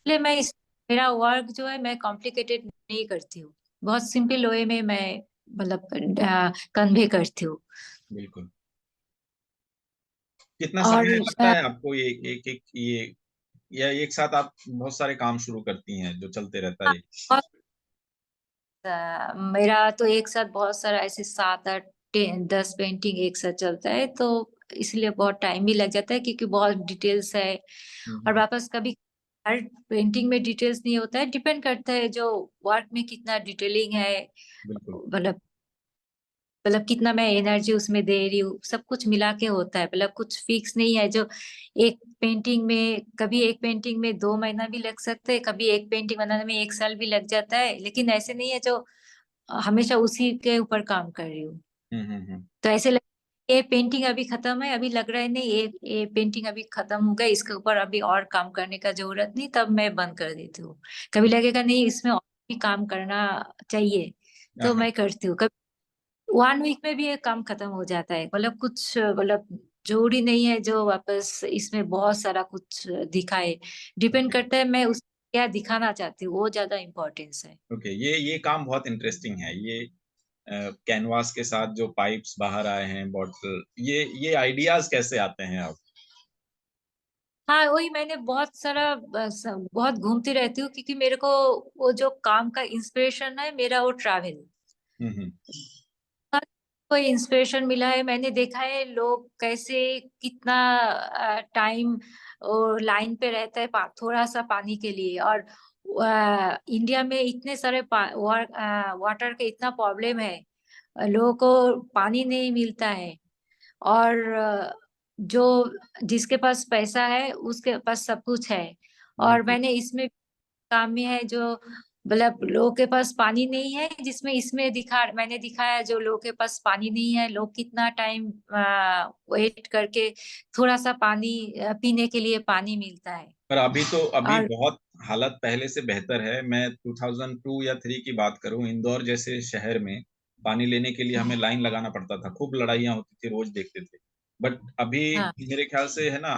इसलिए मैं इस मेरा वर्क जो है मैं कॉम्प्लिकेटेड नहीं करती हूँ। बहुत सिंपल वे में मैं मतलब कन्वे करती हूँ। बिल्कुल। कितना और समय लगता है आपको ये एक-एक ये या एक साथ आप बहुत सारे काम शुरू करती हैं, जो चलते रहता है? मेरा तो एक साथ बहुत सारा ऐसे 7-8 10 पेंटिंग एक साथ चलता है, तो इसलिए बहुत टाइम भी लग जाता है क्योंकि बहुत डिटेल्स है। हुँ, और हुँ। वापस कभी हर पेंटिंग में डिटेल्स नहीं होता है, डिपेंड करता है जो वर्क में कितना डिटेलिंग है, बिल्कुल, मतलब कितना मैं एनर्जी उसमें दे रही हूँ, सब कुछ मिला के होता है। मतलब कुछ फिक्स नहीं है जो एक पेंटिंग में, कभी एक पेंटिंग में 2 महीना भी लग सकता है, कभी एक पेंटिंग बनाने में 1 साल भी लग जाता है। लेकिन ऐसे नहीं है जो हमेशा उसी के ऊपर काम कर रही हूँ। हुँ, हुँ, हुँ। तो ऐसे ये पेंटिंग अभी खत्म है, अभी लग रहा है नहीं ये पेंटिंग अभी खत्म हो गया, इसके ऊपर अभी और काम करने का जरूरत नहीं, तब मैं बंद कर देती हूँ। कभी लगेगा नहीं इसमें और भी काम करना चाहिए, हाँ, तो हाँ। मैं करती हूँ। कभी 1 वीक में भी ये काम खत्म हो जाता है। मतलब कुछ मतलब जरूरी नहीं है जो वापस इसमें बहुत सारा कुछ दिखाए। डिपेंड ओके, करता है मैं उस क्या दिखाना चाहती हूँ, वो ज्यादा इम्पोर्टेंस है। ओके। ये काम बहुत इंटरेस्टिंग है। ये कैनवास के साथ जो पाइप्स बाहर आए हैं, बॉटल ये आइडियाज़ कैसे आते हैं आप? हाँ, वही मैंने बहुत सारा बहुत घूमती रहती हूँ क्योंकि मेरे को वो जो काम का इंस्पिरेशन है मेरा वो ट्रैवल हुँ, हुँ। कोई इंस्पिरेशन मिला है। मैंने देखा है लोग कैसे कितना टाइम और लाइन पे रहता है थोड़ा सा पानी के लिए। और इंडिया में इतने सारे वाटर का इतना प्रॉब्लम है, लोगों को पानी नहीं मिलता है। और जो जिसके पास पैसा है उसके पास सब कुछ है। और बिल्कुल। मैंने इसमें काम में है जो मतलब लोगों के पास पानी नहीं है, जिसमें इसमें मैंने दिखाया जो लोगों के पास पानी नहीं है, लोग कितना टाइम वेट करके थोड़ा सा पानी पीने के लिए पानी मिलता है। पर अभी और बहुत हालत पहले से बेहतर है। मैं 2002 या 3 की बात करूँ, इंदौर जैसे शहर में पानी लेने के लिए हमें लाइन लगाना पड़ता था। खूब लड़ाइयाँ होती थी, रोज़ देखते थे। बट अभी हाँ। मेरे ख़्याल से है ना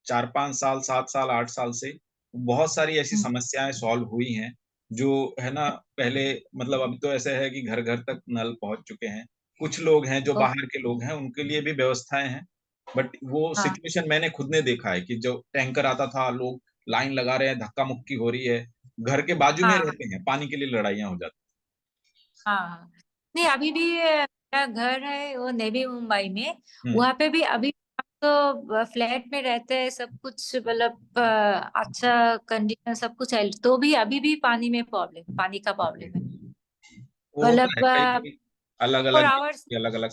4-5 साल, 7 साल, 8 साल से बहुत सारी ऐसी हम्म, समस्याएँ सॉल्व हुई हैं, जो है ना पहले मतलब अभी तो ऐसा है कि घर-घर तक नल पहुँच चुके हैं। कुछ लोग हैं जो ओ, बाहर के लोग हैं, उनके लिए भी व्यवस्थाएँ हैं। बट वो हाँ सिचुएशन मैंने खुद ने देखा है कि जो टैंकर आता था, लोग लाइन लगा रहे हैं, धक्का-मुक्की हो रही है, घर के बाजू में हाँ रहते हैं, पानी के लिए लड़ाइयाँ हो जाती हाँ हाँ। नहीं, अभी भी मेरा घर है वो नेवी मुंबई में। हैं। वहां पे भी अभी तो फ्लैट में रहते हैं, सब कुछ मतलब अच्छा कंडीशन सब कुछ है, तो भी अभी भी पानी का ओके, प्रॉब्लम है। वो होता है मतलब कहीं-कहीं फोर अलग-अलग आवर्स जगह अलग-अलग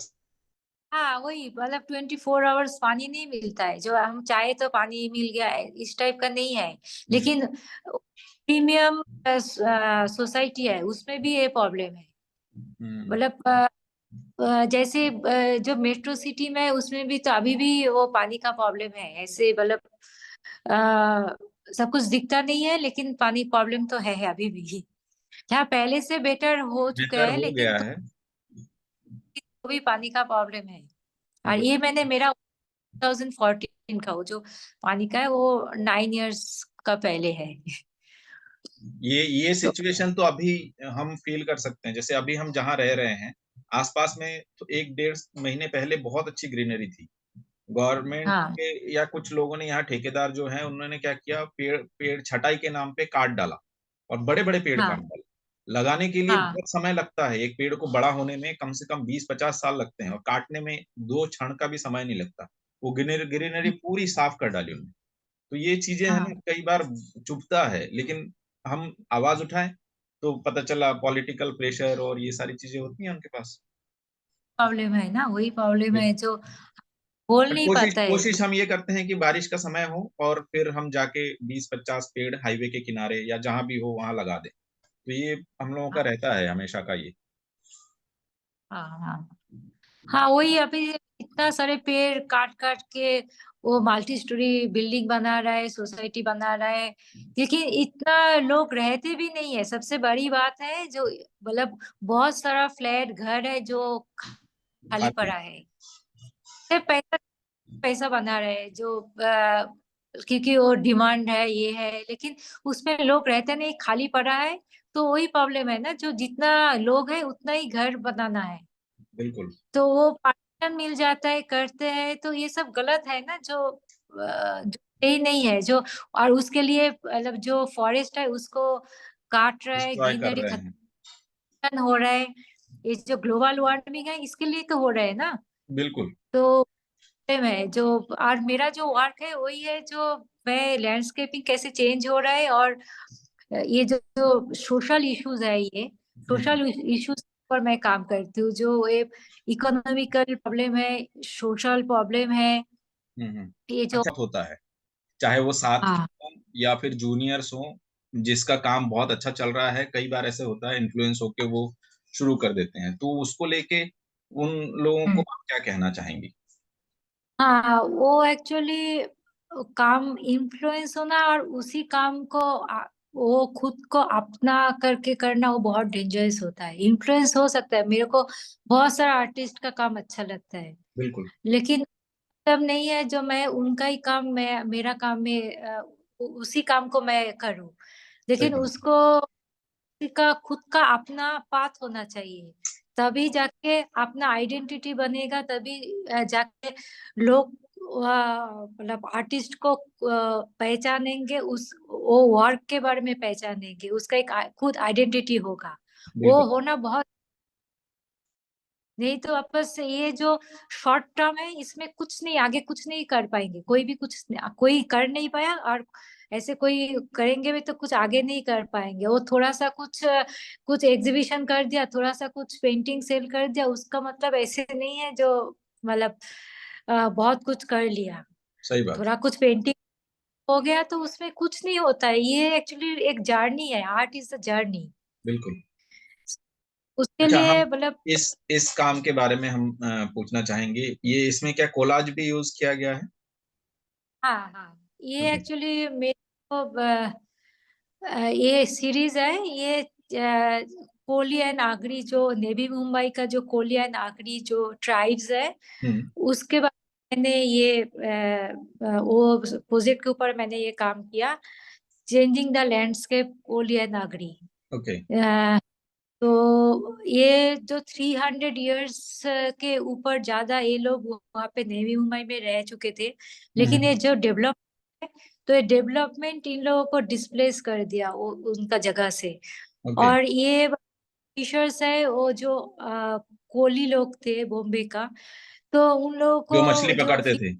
हाँ वही मतलब 24 आवर्स पानी नहीं मिलता है, जो हम चाहे तो पानी मिल गया है इस टाइप का नहीं है। हुँ, लेकिन प्रीमियम सोसाइटी है उसमें भी ये प्रॉब्लम है। हुँ, मतलब जैसे जो मेट्रो सिटी में है उसमें भी तो अभी भी वो पानी का प्रॉब्लम है। ऐसे मतलब सब कुछ दिखता नहीं है लेकिन पानी प्रॉब्लम तो है अभी भी। यहाँ पहले से बेटर हो चुका बेहतर है हो लेकिन गया तो है। भी पानी का प्रॉब्लम है। और ओके, ये मैंने मेरा 2014 का वो जो पानी का है वो 9 इयर्स का पहले है। ये तो सिचुएशन तो अभी हम फ़ील कर सकते हैं। जैसे अभी हम जहाँ रह रहे हैं, आस-पास में तो 1 डेढ़ महीने पहले बहुत अच्छी ग्रीनरी थी। गवर्नमेंट हाँ, के या कुछ लोगों ने यहाँ ठेकेदार जो हैं उन्होंने क्या किया, पेड़ पेड़ छटाई के नाम पे काट डाला और बड़े-बड़े पेड़ काट हाँ, डाले। लगाने के लिए हाँ, बहुत समय लगता है, एक पेड़ को बड़ा होने में कम से कम 20-50 साल लगते हैं और काटने में 2 क्षण का भी समय नहीं लगता। वो ग्रीनरी पूरी साफ कर डाली उन्होंने। तो ये चीज़ें हैं ना हाँ, कई बार चुभता है, लेकिन हम आवाज़ उठाएँ, तो पता चला पॉलिटिकल प्रेशर और ये सारी चीज़ें होती हैं उनके पास। प्रॉब्लम है ना, वही प्रॉब्लम जी। है जो बोल बट नहीं कोशिश पाता है। कोशिश हम ये करते हैं कि बारिश का समय हो और फिर हम जाके 20-50 पेड़ हाईवे के किनारे या जहाँ भी हो वहाँ लगा दें। तो ये हम लोगों का हाँ, रहता है हमेशा का ये। हाँ, हाँ, हाँ, वही अभी इतना सारे पेड़ काट काट के वो मल्टी स्टोरी बिल्डिंग बना रहा है, सोसाइटी बना रहा है, लेकिन इतना लोग रहते भी नहीं है। सबसे बड़ी बात है जो मतलब बहुत सारा फ्लैट घर है जो खाली खाली है। पड़ा है। सिर्फ पैसा पैसा बना रहे हैं जो क्योंकि वो डिमांड है ये है, लेकिन उसमें लोग रहते नहीं, खाली पड़ा है। तो वही प्रॉब्लम है ना, जो जितना लोग है उतना ही घर बनाना है। बिल्कुल, तो वो पार्टीशन मिल जाता है, करते हैं, तो ये सब गलत है ना, जो सही नहीं है जो। और उसके लिए मतलब जो फॉरेस्ट है उसको काट रहा है, डिस्ट्रॉय कर ग्रीनरी रहे हैं। खत्म हो रहा है। ये जो ग्लोबल वार्मिंग है इसके लिए तो हो रहा है ना। बिल्कुल, तो है जो, और मेरा जो वर्क है वही है जो मैं लैंडस्केपिंग कैसे चेंज हो रहा है, और ये जो सोशल इश्यूज है, ये हुँ, सोशल इश्यूज पर मैं काम करती हूँ। जो ये इकोनॉमिकल प्रॉब्लम है, सोशल प्रॉब्लम है, हुँ, हुँ। ये जो। अच्छा होता है, चाहे वो साथी हाँ, हों या फिर जूनियर्स हों, जिसका काम बहुत अच्छा चल रहा है, कई बार ऐसे होता है इन्फ्लुएंस होके वो शुरू कर देते हैं, तो उसको लेके उन लोगों को हम्म, आप क्या कहना चाहेंगी? हाँ, वो एक्चुअली काम इन्फ्लुएंस होना और उसी काम को वो खुद को अपना करके करना, वो बहुत डेंजरस होता है। इन्फ्लुएंस हो सकता है, मेरे को बहुत सारा आर्टिस्ट का काम अच्छा लगता है, बिल्कुल, लेकिन तब नहीं है जो मैं उनका ही काम, मैं मेरा काम में उसी काम को मैं करूं। सही लेकिन बात है, उसको का खुद का अपना पाथ होना चाहिए, तभी जाके अपना आइडेंटिटी बनेगा, तभी जाके लोग मतलब आर्टिस्ट को पहचानेंगे, उस वो वर्क के बारे में पहचानेंगे, उसका एक खुद आइडेंटिटी होगा। वो बिल्कुल, होना बहुत, नहीं तो आपस से ये जो शॉर्ट टर्म है इसमें कुछ नहीं, आगे कुछ नहीं कर पाएंगे, कोई भी कुछ कोई कर नहीं पाया, और ऐसे कोई करेंगे भी तो कुछ आगे नहीं कर पाएंगे। वो थोड़ा सा कुछ कुछ एग्जीबिशन कर दिया, थोड़ा सा कुछ पेंटिंग सेल कर दिया, उसका मतलब ऐसे नहीं है जो मतलब बहुत कुछ कर लिया। सही बात है, थोड़ा कुछ पेंटिंग हो गया तो उसमें कुछ नहीं होता है। ये एक्चुअली एक जर्नी है, आर्ट इज अ जर्नी। बिल्कुल। उसके अच्छा हम लिए मतलब। इस काम के बारे में हम पूछना चाहेंगे, ये इसमें क्या कोलाज भी यूज़ किया गया है? हाँ, हाँ, ये ओके, एक्चुअली मेरे को ये सीरीज है, ये कोली एंड आगरी, जो नेवी मुंबई का जो कोली एंड आगरी जो ट्राइब्स है, हुँ, उसके बाद मैंने ये वो प्रोजेक्ट के ऊपर मैंने ये काम किया, changing the landscape Koli and Agri. Okay, तो ये जो 300 इयर्स के ऊपर ज्यादा ये लोग वहाँ पे नेवी मुंबई में रह चुके थे, हुँ, लेकिन ये हुँ, जो डेवलप है, तो ये डेवलपमेंट इन लोगों को डिस्प्लेस कर दिया वो उनका जगह से। ओके, और ये फिशर्स है वो जो कोली लोग थे बॉम्बे का, तो उन लोगों जो मछली को जो पकड़ते थे।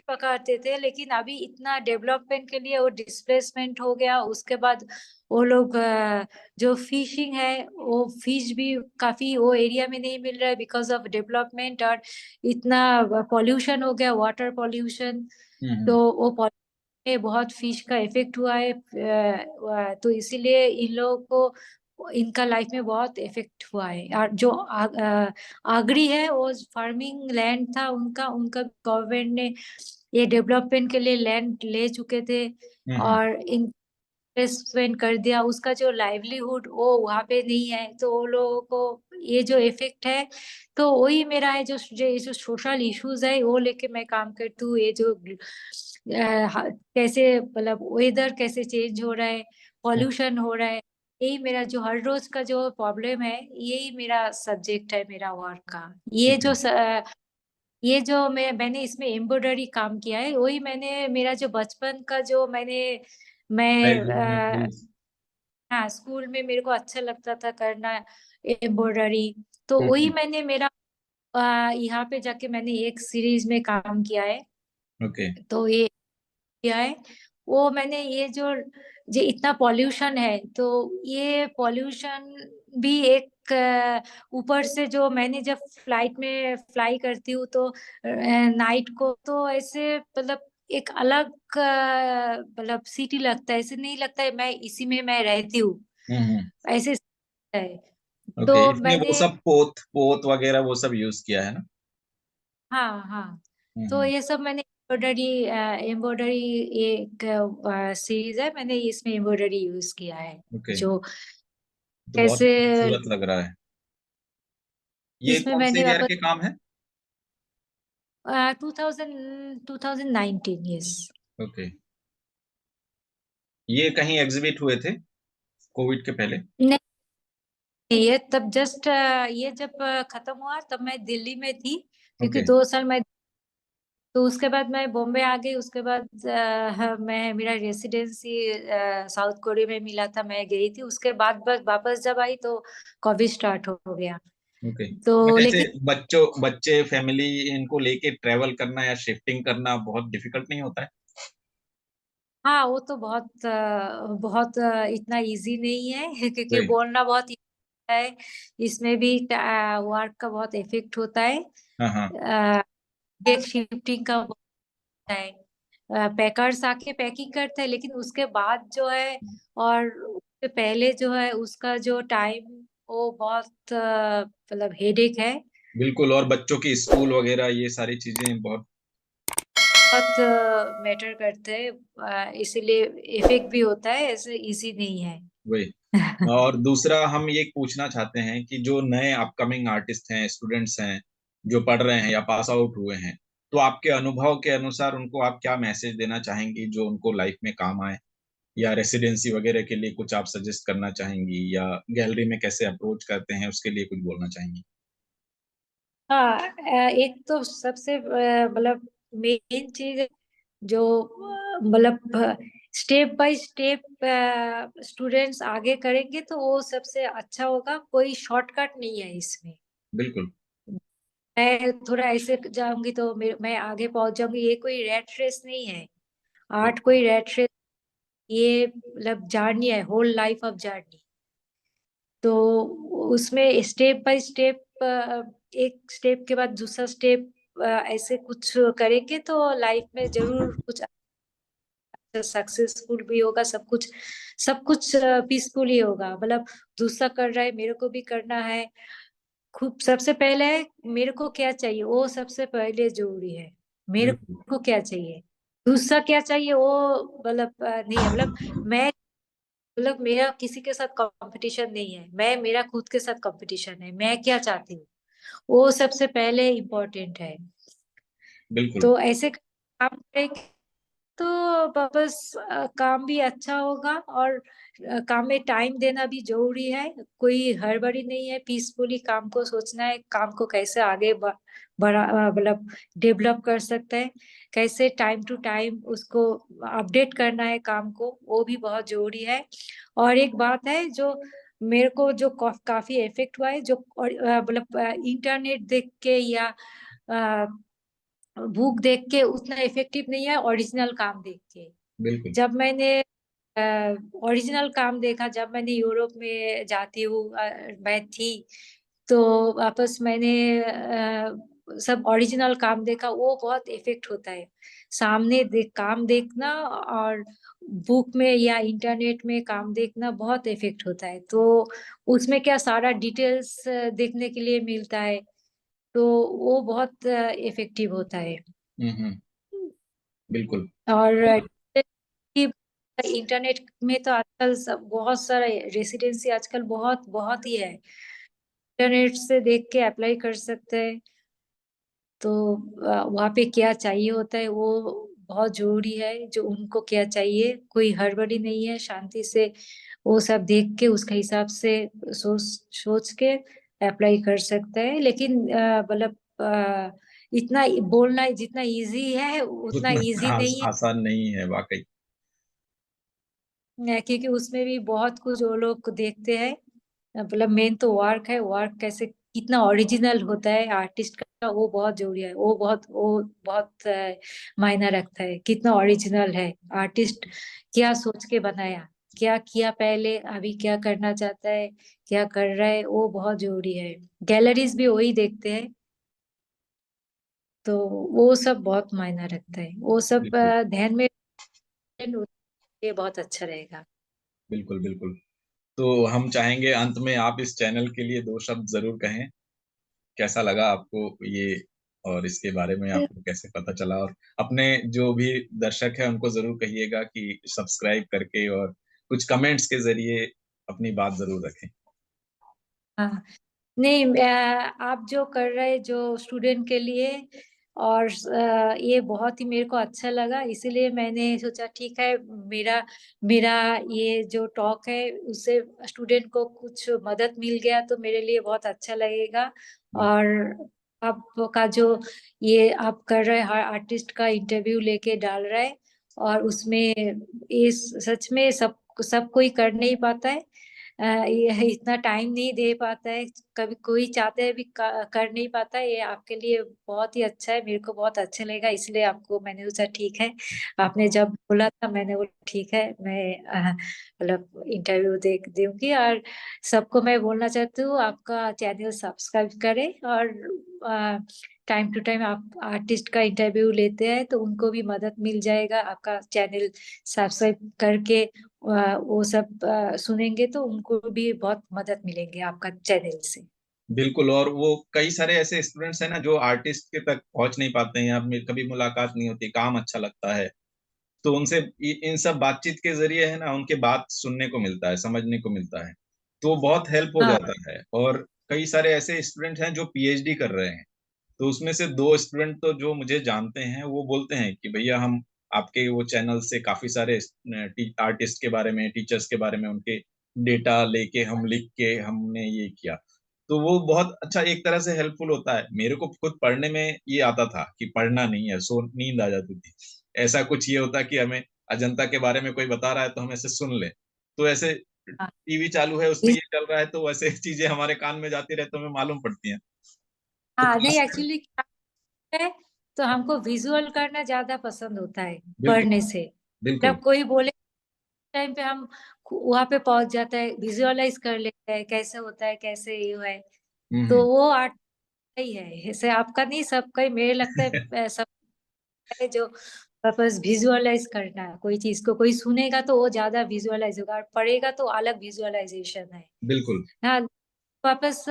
पकाते थे, लेकिन अभी इतना डेवलपमेंट के लिए वो डिस्प्लेसमेंट हो गया। उसके बाद वो लोग जो फिशिंग है, वो फिश भी काफी वो एरिया में नहीं मिल रहा है बिकॉज ऑफ डेवलपमेंट, और इतना पॉल्यूशन हो गया, वाटर पॉल्यूशन। हुँ, तो हुँ, वो में बहुत फिश का इफेक्ट हुआ है, तो इसीलिए इन लोगों को इनका लाइफ में बहुत इफेक्ट हुआ है। और जो आगरी है वो फार्मिंग लैंड था उनका उनका गवर्नमेंट ने ये डेवलपमेंट के लिए लैंड ले चुके थे, हुँ, हुँ, और इन्वेस्टमेंट कर दिया, उसका जो लाइवलीहुड वो वहां पे नहीं है, तो वो लोगों को ये जो इफेक्ट है। तो वही मेरा है जो ये जो सोशल इश्यूज है वो लेके मैं काम करती हूँ। ये जो कैसे मतलब वेदर कैसे चेंज हो रहा है, हुँ, पॉल्यूशन हो रहा है, यही मेरा जो हर रोज का जो प्रॉब्लम है, यही मेरा सब्जेक्ट है मेरा वर्क का। ये ओके, जो ये जो मैंने इसमें एम्ब्रॉयडरी काम किया है, वही मैंने मेरा जो बचपन का जो मैं चाइल्डहुड में यूज। हाँ, स्कूल में मेरे को अच्छा लगता था करना एम्ब्रॉयडरी। तो वही हम्म। मैंने मेरा यहाँ पे जाके मैंने एक सीरीज में काम किया है। ओके। तो ये किया है, वो मैंने ये जो इतना पॉल्यूशन है, तो ये पॉल्यूशन भी एक ऊपर से जो मैंने जब फ्लाइट में फ्लाई करती हूँ तो नाइट को तो ऐसे मतलब एक अलग मतलब सिटी लगता है, ऐसे नहीं लगता है मैं इसी में मैं रहती हूँ, हम्म। ऐसे है। ओके, तो इसमें वो मैंने सब पोत पोत वगैरह वो सब यूज किया है ना? हाँ हाँ, तो हम्म। ये सब मैंने एम्ब्रॉयडरी एक सीरीज है, मैंने इसमें एम्ब्रॉयडरी यूज किया है। ओके, जो तो बहुत कैसे खूबसूरत लग रहा है। ये इसमें कौन से मैंने ईयर वापस के काम है? 2019, यस। ओके, ये कहीं एग्जिबिट हुए थे कोविड के पहले? नहीं, ये तब जस्ट ये जब खत्म हुआ तब मैं दिल्ली में थी, क्योंकि ओके। 2 साल मैं, तो उसके बाद मैं बॉम्बे आ गई। उसके बाद मैं मेरा रेसिडेंसी साउथ कोरिया में मिला था, मैं गई थी। उसके बाद बस वापस जब आई तो कोविड स्टार्ट हो गया। ओके, बट तो ऐसे लेकिन बच्चे फैमिली इनको लेके ट्रेवल करना या शिफ्टिंग करना बहुत डिफिकल्ट नहीं होता है? हाँ, वो तो बहुत इतना इजी नहीं है क्योंकि वही। बोलना बहुत easy है, इसमें भी वर्क का बहुत इफेक्ट होता है। हाँ हाँ। एक शिफ्टिंग का होता है, पैकर्स आके पैकिंग करते हैं, लेकिन उसके बाद जो है और उससे पहले जो है उसका जो टाइम, वो बहुत मतलब हेडेक है। बिल्कुल, और बच्चों की स्कूल वगैरह ये सारी चीजें बहुत। बहुत मैटर करते हैं, इसीलिए इफेक्ट भी होता है, ऐसे इजी नहीं है। वही। और दूसरा हम ये पूछना चाहते हैं कि जो नए अपकमिंग आर्टिस्ट हैं, स्टूडेंट्स हैं, जो पढ़ रहे हैं या पास आउट हुए हैं, तो आपके अनुभव के अनुसार उनको आप क्या मैसेज देना चाहेंगी जो उनको लाइफ में काम आए? या रेसिडेंसी वगैरह के लिए कुछ आप सजेस्ट करना चाहेंगी, या गैलरी में कैसे अप्रोच करते हैं उसके लिए कुछ बोलना चाहेंगी? हाँ, एक तो सबसे मतलब मेन चीज है, जो मतलब स्टेप बाय स्टेप स्टूडेंट्स आगे करेंगे तो वो सबसे अच्छा होगा। कोई शॉर्टकट नहीं है इसमें। बिल्कुल। मैं थोड़ा ऐसे जाऊंगी तो मैं आगे पहुंच जाऊंगी, ये कोई रेट रेस नहीं है। आर्ट कोई रेट रेस, ये मतलब जर्नी है, होल लाइफ ऑफ जर्नी। तो उसमें स्टेप बाय स्टेप, एक स्टेप के बाद दूसरा स्टेप, ऐसे कुछ करेंगे तो लाइफ में जरूर कुछ सक्सेसफुल भी होगा। सब कुछ पीसफुल ही होगा। मतलब दूसरा कर रहा है, मेरे को भी करना है। खूब सबसे पहले मेरे को क्या चाहिए, वो सबसे पहले जरूरी है। मेरे बिल्कुल। को क्या चाहिए, दूसरा क्या चाहिए वो मतलब नहीं है। मैं मतलब मेरा किसी के साथ कंपटीशन नहीं है, मेरा खुद के साथ कंपटीशन है, मैं क्या चाहती हूँ, वो सबसे पहले इम्पोर्टेंट है। बिल्कुल। तो ऐसे काम करें तो बस काम भी अच्छा होगा, और काम में टाइम देना भी जरूरी है। कोई हड़बड़ी नहीं है, पीसफुली काम को सोचना है, काम को कैसे आगे बढ़ा मतलब डेवलप कर सकते हैं, कैसे टाइम टू टाइम उसको अपडेट करना है काम को, वो भी बहुत जरूरी है। और एक बात है जो मेरे को जो काफी इफेक्ट हुआ है, जो मतलब इंटरनेट देख के या बुक देख के उतना इफेक्टिव नहीं है, ओरिजिनल काम देख के। बिल्कुल। जब मैंने ओरिजिनल काम देखा, जब मैंने यूरोप में जाती हूँ, मैं थी, तो वापस मैंने सब ओरिजिनल काम देखा, वो बहुत इफेक्ट होता है। सामने काम देखना और बुक में या इंटरनेट में काम देखना बहुत इफेक्ट होता है। तो उसमें क्या सारा डिटेल्स देखने के लिए मिलता है, तो वो बहुत इफेक्टिव होता है। हम्म। बिल्कुल। और इंटरनेट में तो आजकल बहुत सारा रेसिडेंसी आजकल बहुत बहुत ही है, इंटरनेट से देख के अप्लाई कर सकते हैं। तो वहाँ पे क्या चाहिए होता है वो बहुत जरूरी है, जो उनको क्या चाहिए, कोई हड़बड़ी नहीं है, शांति से वो सब देख के उसके हिसाब से सोच सोच के अप्लाई कर सकते हैं। लेकिन मतलब इतना बोलना जितना इजी है उतना उतना इजी नहीं है। आसान नहीं है वाकई। क्योंकि उसमें भी बहुत कुछ वो लोग देखते हैं। मतलब मेन तो वर्क है, वर्क कैसे कितना ओरिजिनल होता है आर्टिस्ट का, वो बहुत जरूरी है। वो बहुत मायने रखता है कितना ओरिजिनल है आर्टिस्ट, क्या सोच के बनाया, क्या किया पहले, अभी क्या करना चाहता है, क्या कर रहा है, वो बहुत जरूरी है। गैलरीज भी वही देखते हैं। तो वो सब बहुत मायने रखता है, वो सब बिल्कुल ध्यान में ये बहुत अच्छा रहेगा। बिल्कुल बिल्कुल। तो हम चाहेंगे अंत में आप इस चैनल के लिए दो शब्द जरूर कहें। कैसा लगा आपको ये, और इसके बारे में आपको कैसे पता चला, और अपने जो भी दर्शक है उनको जरूर कहिएगा कि सब्सक्राइब करके और कुछ कमेंट्स के जरिए अपनी बात जरूर रखें। हाँ, नहीं, आप जो कर रहे जो स्टूडेंट के लिए, और ये बहुत ही मेरे को अच्छा लगा, इसीलिए मैंने सोचा ठीक है, मेरा मेरा ये जो टॉक है उससे स्टूडेंट को कुछ मदद मिल गया तो मेरे लिए बहुत अच्छा लगेगा। और आपका जो ये आप कर रहे हर आर्टिस्ट का इंटरव्यू लेके डाल रहे हैं, और उसमें ये सच में सब कोई कर नहीं पाता है। ये इतना टाइम नहीं दे पाता है, कभी कोई चाहते हैं भी कर नहीं पाता है। ये आपके लिए बहुत ही अच्छा है, मेरे को बहुत अच्छा लगेगा, इसलिए आपको मैंने सोचा ठीक है। आपने जब बोला था मैंने बोला ठीक है, मैं मतलब इंटरव्यू देख दूंगी। और सबको मैं बोलना चाहती हूँ आपका चैनल सब्सक्राइब करें, और टाइम टू टाइम आप आर्टिस्ट का इंटरव्यू लेते हैं तो उनको भी मदद मिल जाएगा। आपका चैनल सब्सक्राइब करके वो सब सुनेंगे तो उनको भी बहुत मदद मिलेंगे आपका चैनल से। बिल्कुल। और वो कई सारे ऐसे स्टूडेंट्स हैं ना जो आर्टिस्ट के तक पहुंच नहीं पाते हैं, या कभी मुलाकात नहीं होती, काम अच्छा लगता है, तो उनसे इन सब बातचीत के जरिए है ना उनके बात सुनने को मिलता है, समझने को मिलता है, तो बहुत हेल्प हो हाँ, जाता है। और कई सारे ऐसे स्टूडेंट हैं जो पीएचडी कर रहे हैं, तो उसमें से दो स्टूडेंट तो जो मुझे जानते हैं वो बोलते हैं कि भैया हम आपके वो चैनल से काफी सारे आर्टिस्ट के बारे में, टीचर्स के बारे में उनके डेटा लेके हम लिख के हमने ये किया। तो वो बहुत अच्छा एक तरह से हेल्पफुल होता है। मेरे को खुद पढ़ने में ये आता था कि पढ़ना नहीं है, सो नींद आ जाती थी। ऐसा कुछ ये होता कि हमें अजंता के बारे में कोई बता रहा है तो हम ऐसे सुन ले, तो ऐसे हाँ, टीवी चालू है उसमें ये चल रहा है तो वैसे चीजें हमारे कान में जाती रहती तो हमें मालूम पड़ती हैं। तो हाँ, नहीं खास एक्चुअली क्या है, तो हमको विजुअल करना ज्यादा पसंद होता है बिल्कुल पढ़ने से। बिल्कुल। जब कोई बोले टाइम पे हम वहां पे पहुंच जाता है, विजुअलाइज कर लेते हैं कैसे होता है, कैसे ये है। तो हम्म। वो आर्ट ही है, ऐसे आपका नहीं, सबका ही मेरे लगता है सब है जो पर्पस विजुअलाइज करना है कोई चीज को। कोई सुनेगा तो वो ज्यादा विजुअलाइज होगा, और पढ़ेगा तो अलग विजुअलाइजेशन है। बिल्कुल हाँ, वापस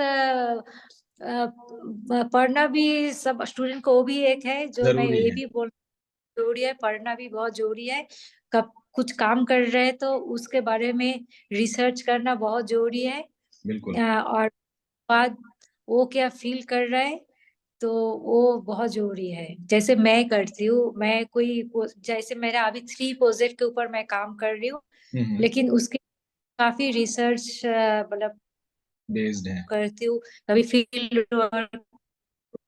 पढ़ना भी सब स्टूडेंट को वो भी एक है जो मैं जरूरी ये है। भी बोल जरूरी है, पढ़ना भी बहुत जरूरी है। कब कुछ काम कर रहे हैं तो उसके बारे में रिसर्च करना बहुत जरूरी है। बिल्कुल और बाद वो क्या फील कर रहा है तो वो बहुत जरूरी है। जैसे मैं करती हूँ, मैं कोई जैसे मेरा अभी 3 प्रोजेक्ट के ऊपर मैं काम कर रही हूँ, हम्म। लेकिन उसके काफी रिसर्च मतलब बेस्ड है। करती हूँ। कभी फील्ड वर्क,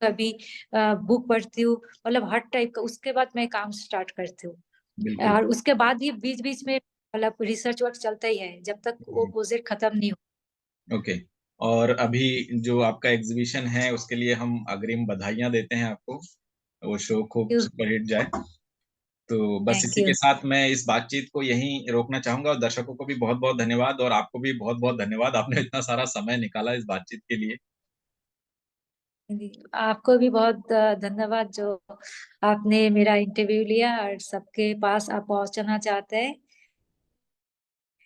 कभी बुक पढ़ती हूँ, मतलब हर टाइप का, उसके बाद मैं काम स्टार्ट करती हूँ। बिल्कुल। और उसके बाद ही बीच बीच में मतलब रिसर्च वर्क चलता ही है जब तक वो प्रोजेक्ट खत्म नहीं हो। ओके। और अभी जो आपका एग्जीबिशन है उसके लिए हम अग्रिम बधाइयां देते हैं आपको, वो शो खूब सुपरहिट जाए। तो बस थैंक इसी के यू। साथ मैं इस बातचीत को यहीं रोकना चाहूंगा, और दर्शकों को भी बहुत बहुत धन्यवाद, और आपको भी बहुत बहुत धन्यवाद, आपने इतना सारा समय निकाला इस बातचीत के लिए। आपको भी बहुत धन्यवाद जो आपने मेरा इंटरव्यू लिया और सबके पास आप पहुंचना चाहते हैं। ये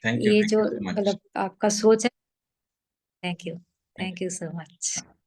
थैंक जो यू सो मच। मतलब आपका सोच है। Thank you. Thank thank you so much. You.